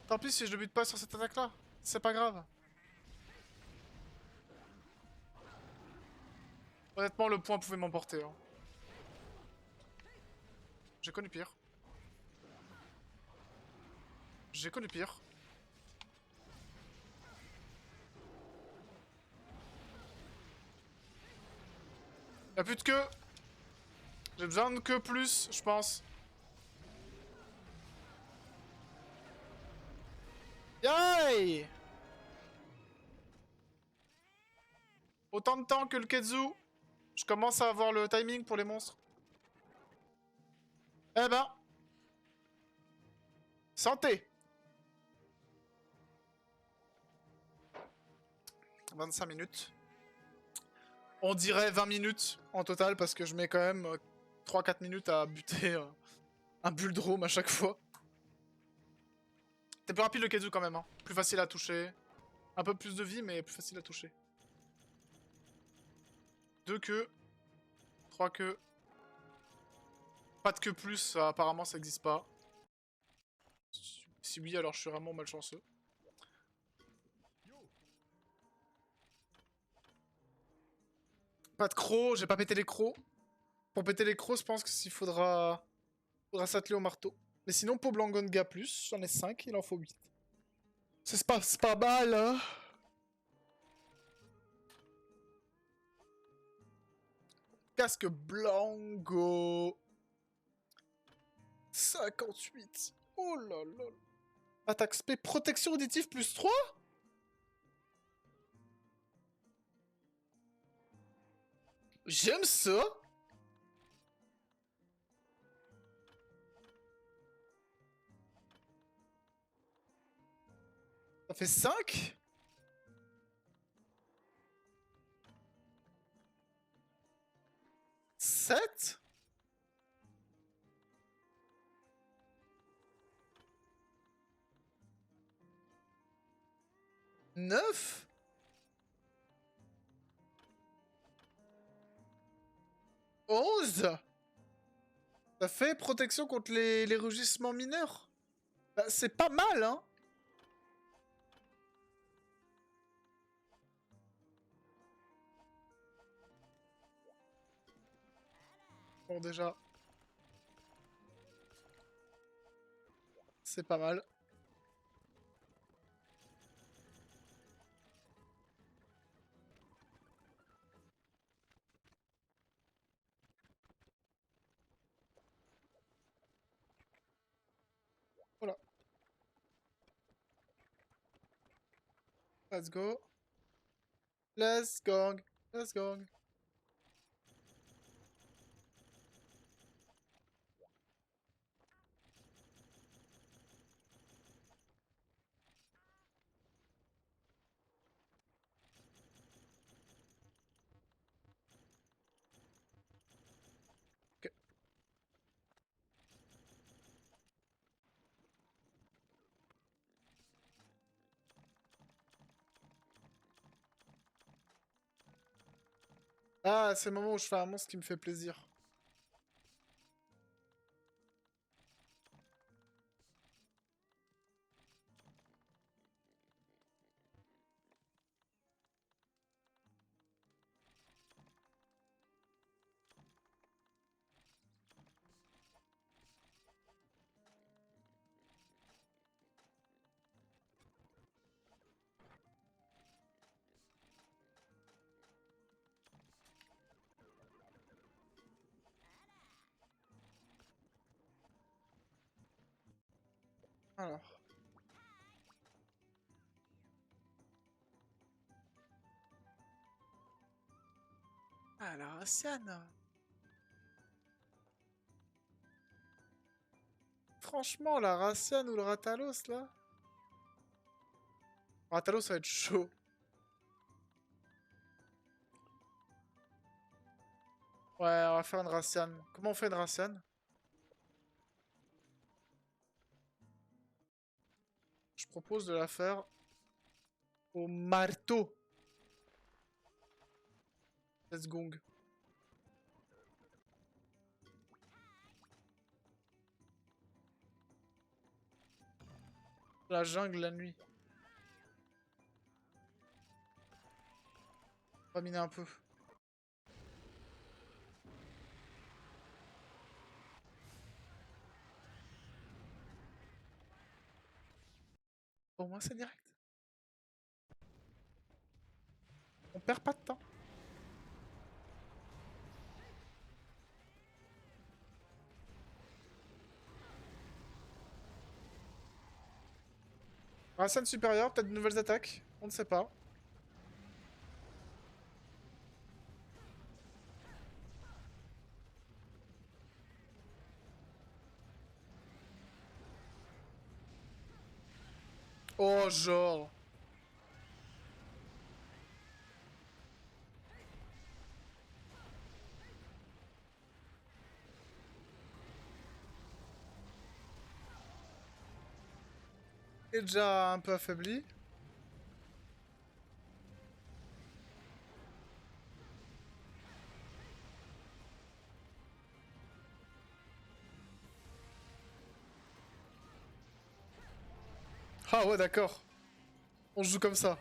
Tant pis si je ne bute pas sur cette attaque-là. C'est pas grave. Honnêtement, le point pouvait m'emporter. Hein. J'ai connu pire. J'ai connu pire. Y'a plus de queue. J'ai besoin de queue plus, je pense. Yay! Autant de temps que le Ketsu. Je commence à avoir le timing pour les monstres. Eh ben. Santé. 25 minutes. On dirait 20 minutes en total parce que je mets quand même 3-4 minutes à buter un Bulldrome à chaque fois. C'est plus rapide le Ketsu quand même, hein. Plus facile à toucher. Un peu plus de vie mais plus facile à toucher. 2 queues. 3 queues. Pas de queue plus, apparemment ça existe pas. Si oui, alors je suis vraiment malchanceux. Pas de crocs, j'ai pas pété les crocs. Pour péter les crocs, je pense qu'il faudra s'atteler au marteau. Mais sinon, pour Blangonga plus, j'en ai 5, il en faut 8. C'est pas mal, hein. Casque Blango. 58. Oh là là. Attaque spé, protection auditive plus 3. J'aime ça. Ça fait 5. Sept. 9. 11. Ça fait protection contre les rugissements mineurs. Bah, c'est pas mal, hein. Bon, déjà, c'est pas mal. Voilà. Let's go. Let's go. Let's go. Ok. Ah, c'est le moment où je fais un monstre qui me fait plaisir. Alors. Ah, la Raciane. Franchement, la Raciane ou le Ratalos, là. Ratalos, ça va être chaud. Ouais, on va faire une Raciane. Comment on fait une Raciane? Je propose de la faire au marteau. Let's gong. La jungle la nuit. On va miner un peu. Au moins c'est direct. On perd pas de temps. Raciane supérieure, peut-être de nouvelles attaques. On ne sait pas. Oh, genre. Est déjà un peu affaibli. Ah ouais, d'accord. On joue comme ça.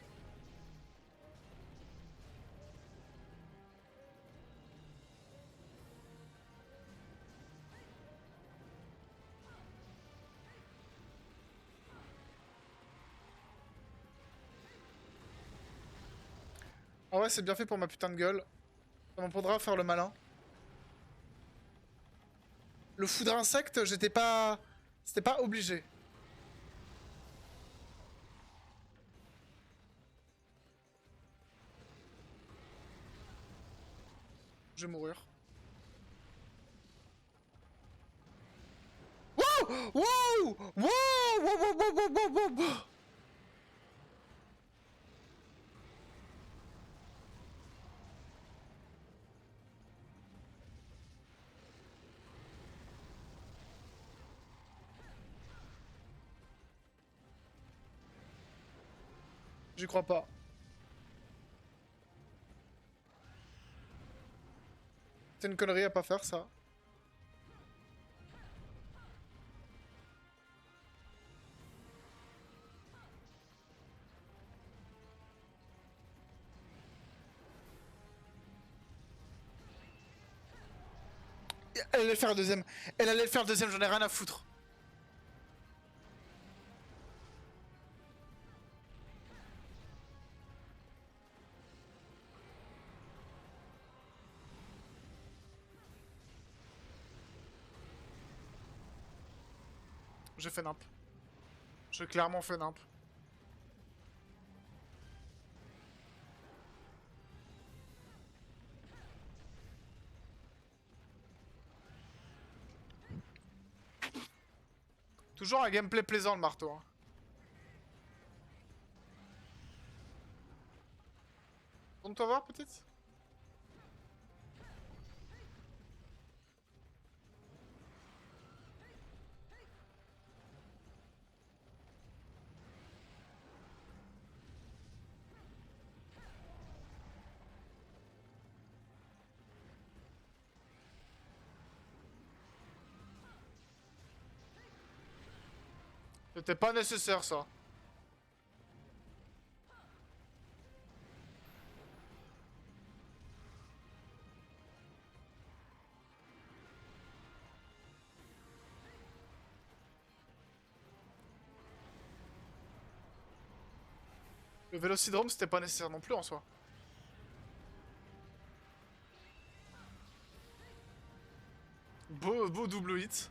Ah ouais, c'est bien fait pour ma putain de gueule. Ça m'apprendra à faire le malin. Le foudre insecte, j'étais pas... C'était pas obligé. Je vais mourir. Wow! Wow! Wow! Wow! Wow! Wow! Wow! Wow! Wow! J'y crois pas. C'est une connerie à pas faire, ça. Elle allait faire le deuxième. Elle allait le faire le deuxième, j'en ai rien à foutre. J'ai fait nimp. J'ai clairement fait nimp. Toujours un gameplay plaisant le marteau. Hein. Tourne-toi voir peut-être. C'était pas nécessaire ça. Le Vélocidrome c'était pas nécessaire non plus en soi. Beau double hit.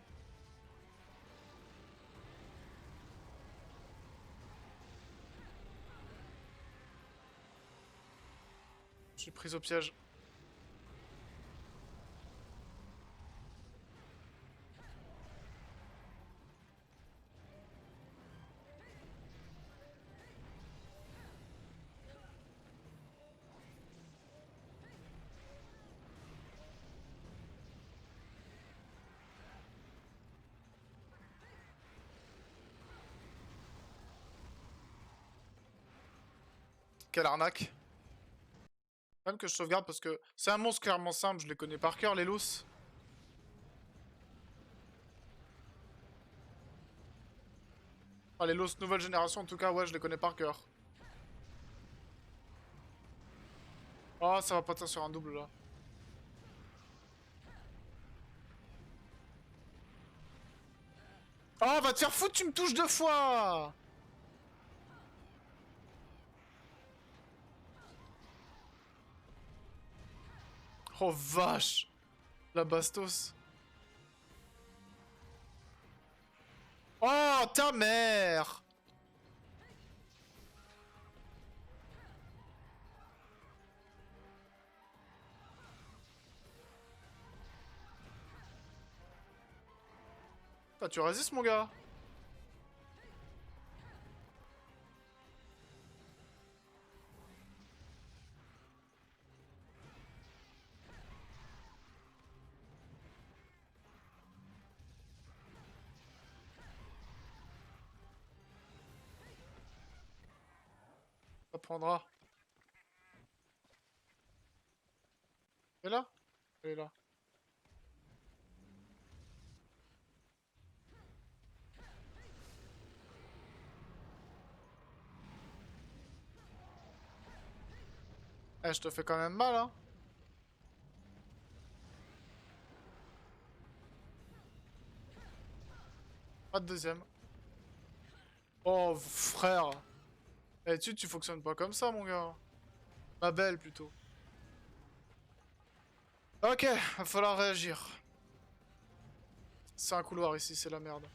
Je suis prise au piège. Quelle arnaque. Même que je sauvegarde parce que c'est un monstre clairement simple, je les connais par cœur les lousses. Ah, les lousses nouvelle génération en tout cas, ouais je les connais par cœur. Oh ça va pas être sur un double là. Oh va te faire foutre, tu me touches deux fois. Oh vache. La bastos. Oh ta mère. Ah, tu résistes mon gars. Ça prendra. Elle est là. Elle est là. Eh je te fais quand même mal hein. Pas de deuxième. Oh frère. Eh tu fonctionnes pas comme ça mon gars. Ma belle plutôt. Ok, va falloir réagir. C'est un couloir ici, c'est la merde.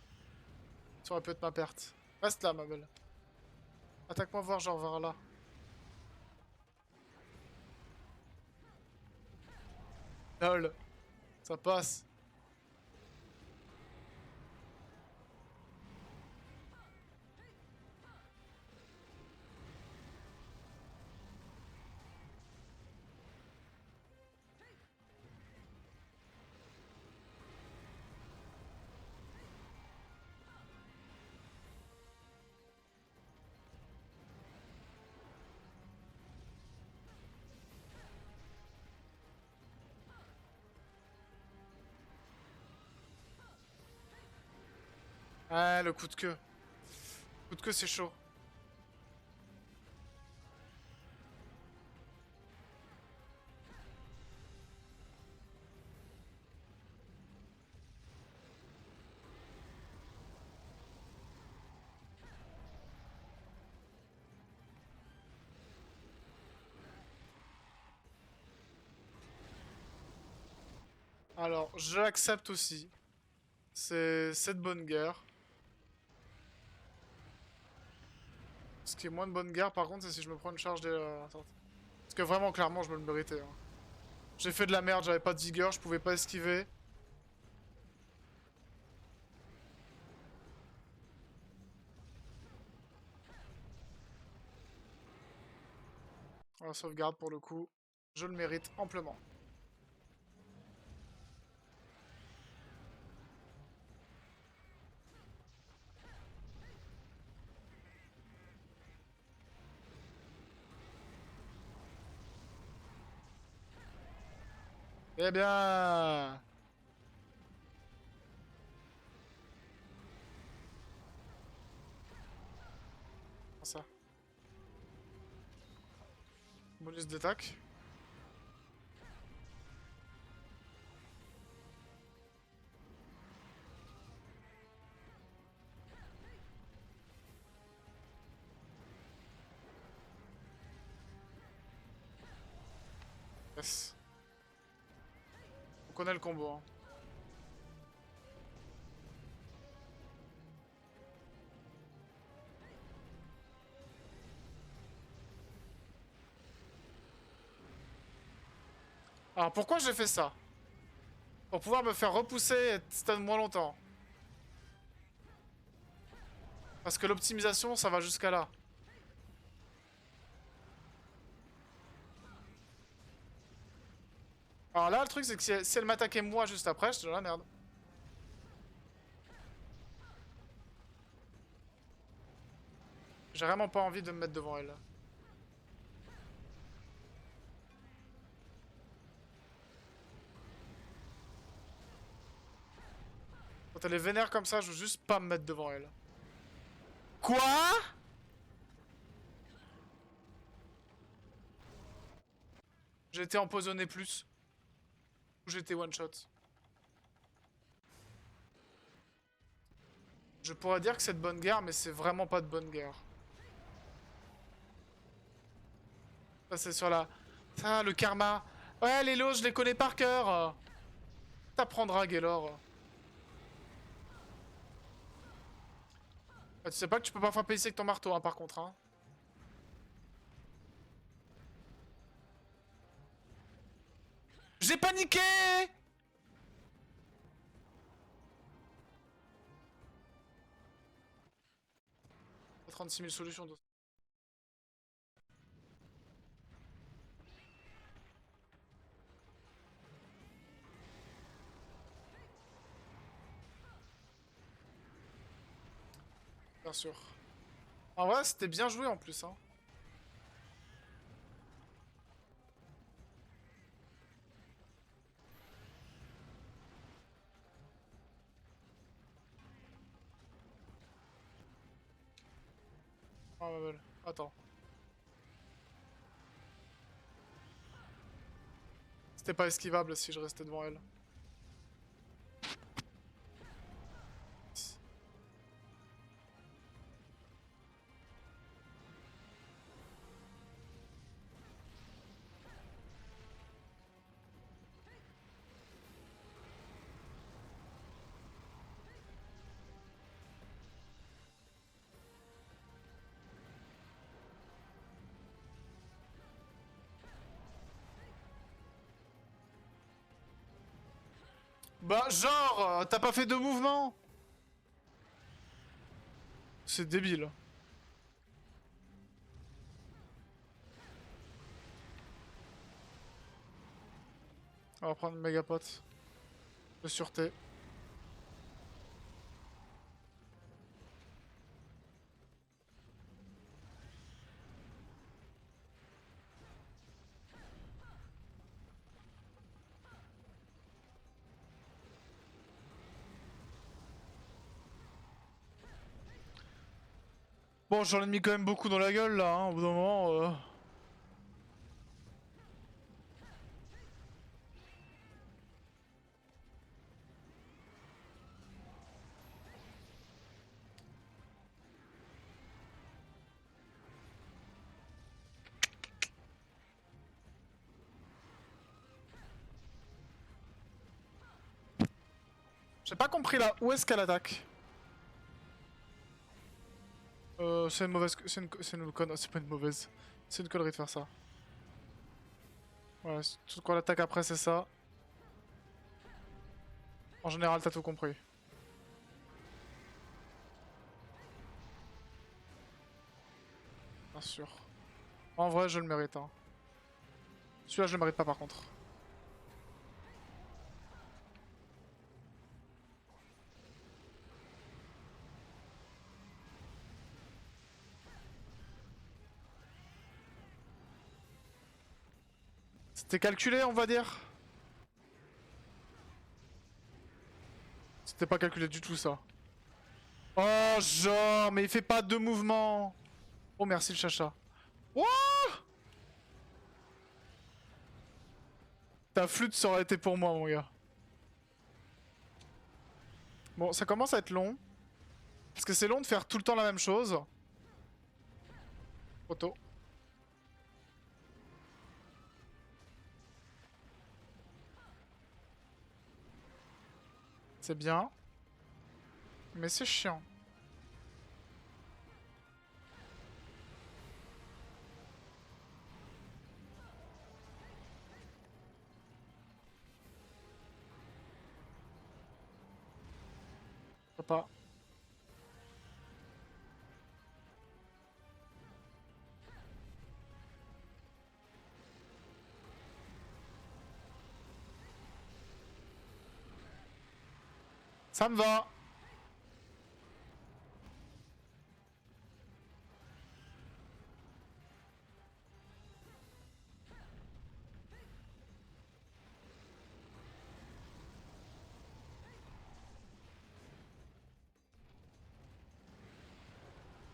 Ça aurait pu être ma perte. Reste là ma belle. Attaque-moi voir genre vers là. Lol. Ça passe. Ah, le coup de queue. Coup de queue, c'est chaud. Alors, je l'accepte aussi. C'est de bonne guerre. Ce qui est moins de bonne guerre, par contre, c'est si je me prends une charge des... attends. Parce que vraiment, clairement, je me le méritais. Hein. J'ai fait de la merde, j'avais pas de vigueur, je pouvais pas esquiver. La sauvegarde, pour le coup, je le mérite amplement. Eh bien... Ça. Bonus d'attaque. Yes. On connaît le combo. Hein. Alors pourquoi j'ai fait ça? Pour pouvoir me faire repousser et stun moins longtemps. Parce que l'optimisation, ça va jusqu'à là. Alors là, le truc, c'est que si elle m'attaquait moi juste après, je te dans la merde. J'ai vraiment pas envie de me mettre devant elle. Quand elle est vénère comme ça, je veux juste pas me mettre devant elle. Quoi? J'ai été empoisonné plus. Ou j'ai été one shot. Je pourrais dire que c'est de bonne guerre, mais c'est vraiment pas de bonne guerre. Ça, c'est sur la... Ah, le karma. Ouais, les lots, je les connais par cœur. T'apprendras, Gaylor. Ah, tu sais pas que tu peux pas frapper ici avec ton marteau, hein, par contre. Hein. J'ai paniqué! 36 000 solutions. Bien sûr. En vrai, c'était bien joué en plus. Hein. Ah, ma belle. Attends. C'était pas esquivable si je restais devant elle. Bah, genre, t'as pas fait de mouvement? C'est débile. On va prendre une méga pote de sûreté. Bon, j'en ai mis quand même beaucoup dans la gueule là, hein, au bout d'un moment. J'ai pas compris là, où est-ce qu'elle attaque? C'est une mauvaise... C'est une conne... C'est pas une mauvaise. C'est une connerie de faire ça. Ouais, tout quoi l'attaque après c'est ça. En général t'as tout compris. Bien sûr. En vrai je le mérite hein. Celui-là je le mérite pas par contre. C'était calculé on va dire. C'était pas calculé du tout ça. Oh genre mais il fait pas deux mouvements. Oh merci le chacha. Wouah. Ta flûte ça aurait été pour moi mon gars. Bon ça commence à être long. Parce que c'est long de faire tout le temps la même chose. Auto. C'est bien. Mais c'est chiant. Je peux pas. Ça me va.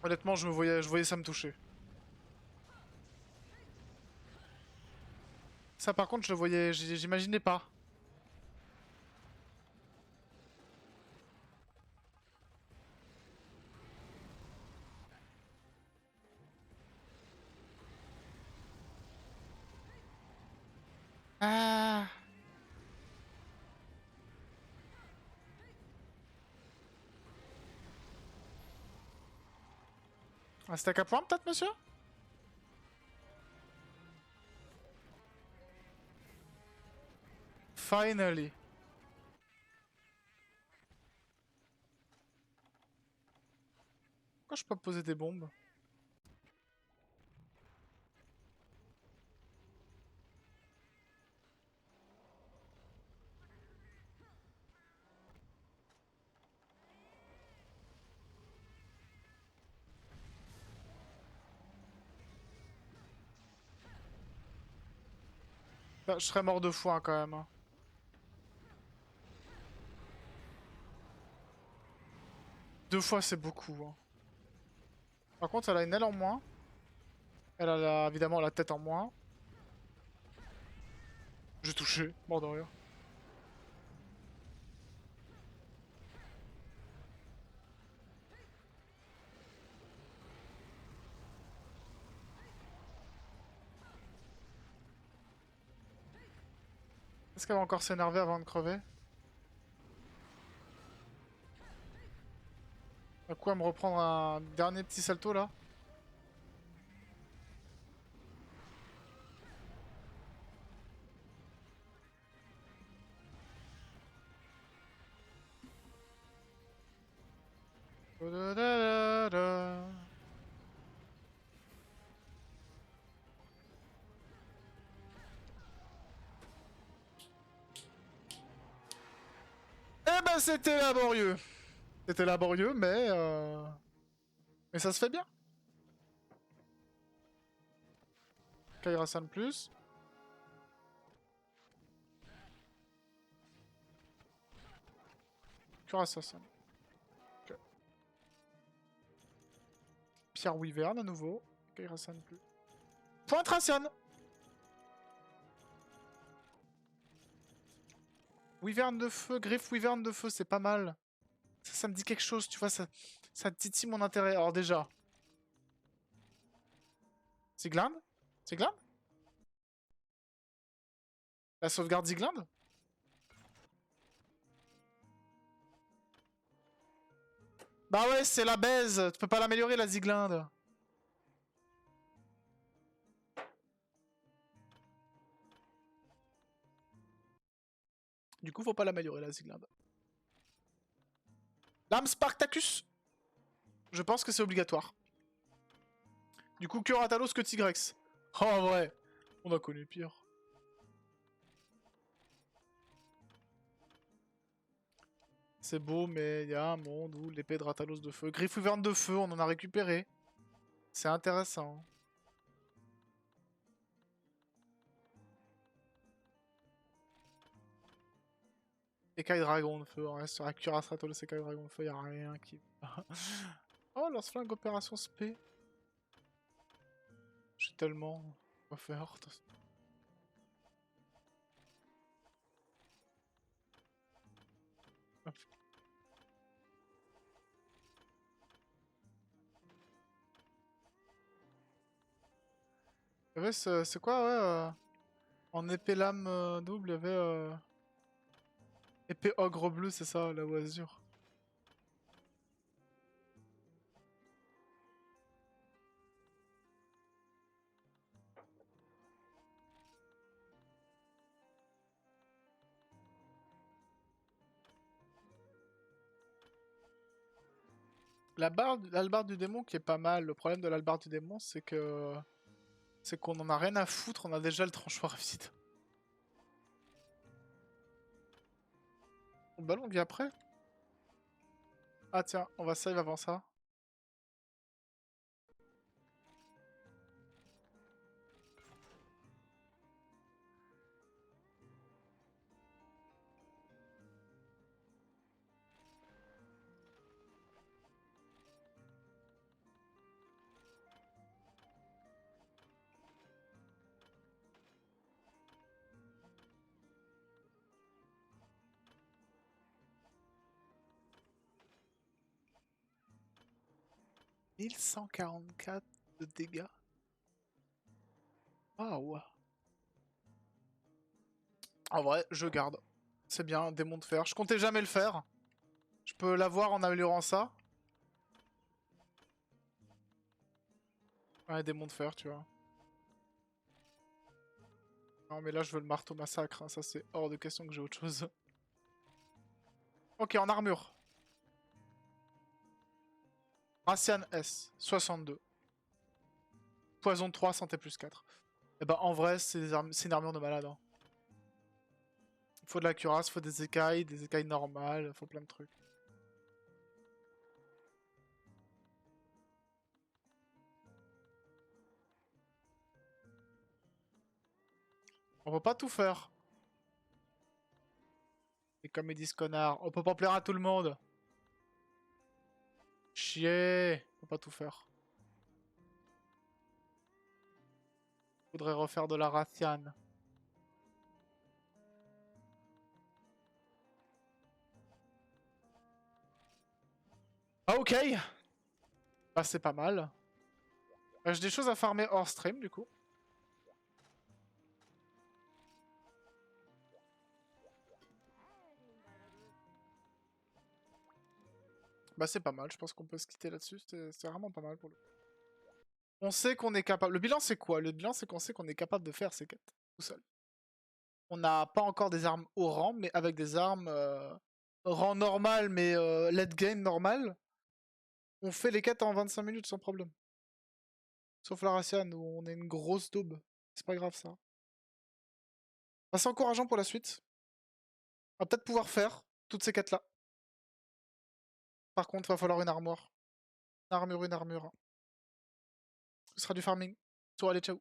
Honnêtement, je voyais ça me toucher. Ça, par contre, je le voyais, j'imaginais pas. Ah. Un stack à point, peut-être, monsieur? Finally. Pourquoi je peux pas poser des bombes? Bah, je serais mort 2 fois hein, quand même. Hein. 2 fois, c'est beaucoup. Hein. Par contre, elle a une aile en moins. Elle a évidemment la tête en moins. J'ai touché, mort de rire. Est-ce qu'elle va encore s'énerver avant de crever? À quoi me reprendre un dernier petit salto là? Eh ben c'était laborieux. C'était laborieux mais ça se fait bien. Kairasan plus. Kurasasan. Ok. Pierre Wyvern à nouveau. Kairasan plus. Point Tracian. Wyvern de feu, griffe Wyvern de feu, c'est pas mal. Ça me dit quelque chose, tu vois, ça titille mon intérêt. Alors déjà. Zigland? Zigland? La sauvegarde Zigland? Bah ouais, c'est la baise. Tu peux pas l'améliorer, la Ziglinde. Du coup, faut pas l'améliorer, la Ziglinde. Lame Spartacus. Je pense que c'est obligatoire. Du coup, que Ratalos que Tigrex. Oh, en vrai, on a connu pire. C'est beau, mais il y a un monde où l'épée de Ratalos de feu. Griffouiverne de feu, on en a récupéré. C'est intéressant. Écaille dragon de feu, ouais, sur la cuirasse Ratalos écaille dragon de feu, y a rien qui... Oh, lance-flingue opération spé. J'ai tellement quoi faire. Il y avait c'est quoi, ouais en épée lame double, il y avait épée ogre bleu, c'est ça, la oisure. L'albarde du démon qui est pas mal. Le problème de l'albarde du démon, c'est que... C'est qu'on en a rien à foutre, on a déjà le tranchoir vide. Le ballon vient après. Ah tiens, on va save avant ça. « 1144 de dégâts. Ah ouais. En vrai, je garde. C'est bien, démon de fer. Je comptais jamais le faire. Je peux l'avoir en améliorant ça. Ouais, démon de fer, tu vois. Non, mais là, je veux le marteau massacre. Hein. Ça, c'est hors de question que j'ai autre chose. Ok, en armure. Racian S, 62. Poison 3, santé plus 4. Et bah, en vrai, c'est une armure de malade. Hein. Faut de la cuirasse, faut des écailles normales, faut plein de trucs. On peut pas tout faire. Et comme ils disent connard, on peut pas plaire à tout le monde. Chier, on peut pas tout faire. Faudrait refaire de la Rathian. Ah, ok. Bah, c'est pas mal. J'ai des choses à farmer hors stream, du coup. Bah, c'est pas mal. Je pense qu'on peut se quitter là-dessus. C'est vraiment pas mal pour le coup. On sait qu'on est capable... Le bilan, c'est quoi? Le bilan, c'est qu'on sait qu'on est capable de faire ces quêtes. Tout seul. On n'a pas encore des armes haut rang, mais avec des armes rang normal, mais late game normal, on fait les quêtes en 25 minutes sans problème. Sauf la Racian où on est une grosse daube. C'est pas grave ça. Bah, c'est encourageant pour la suite. On va peut-être pouvoir faire toutes ces quêtes-là. Par contre, il va falloir une armoire. Une armure. Ce sera du farming. Allez, ciao.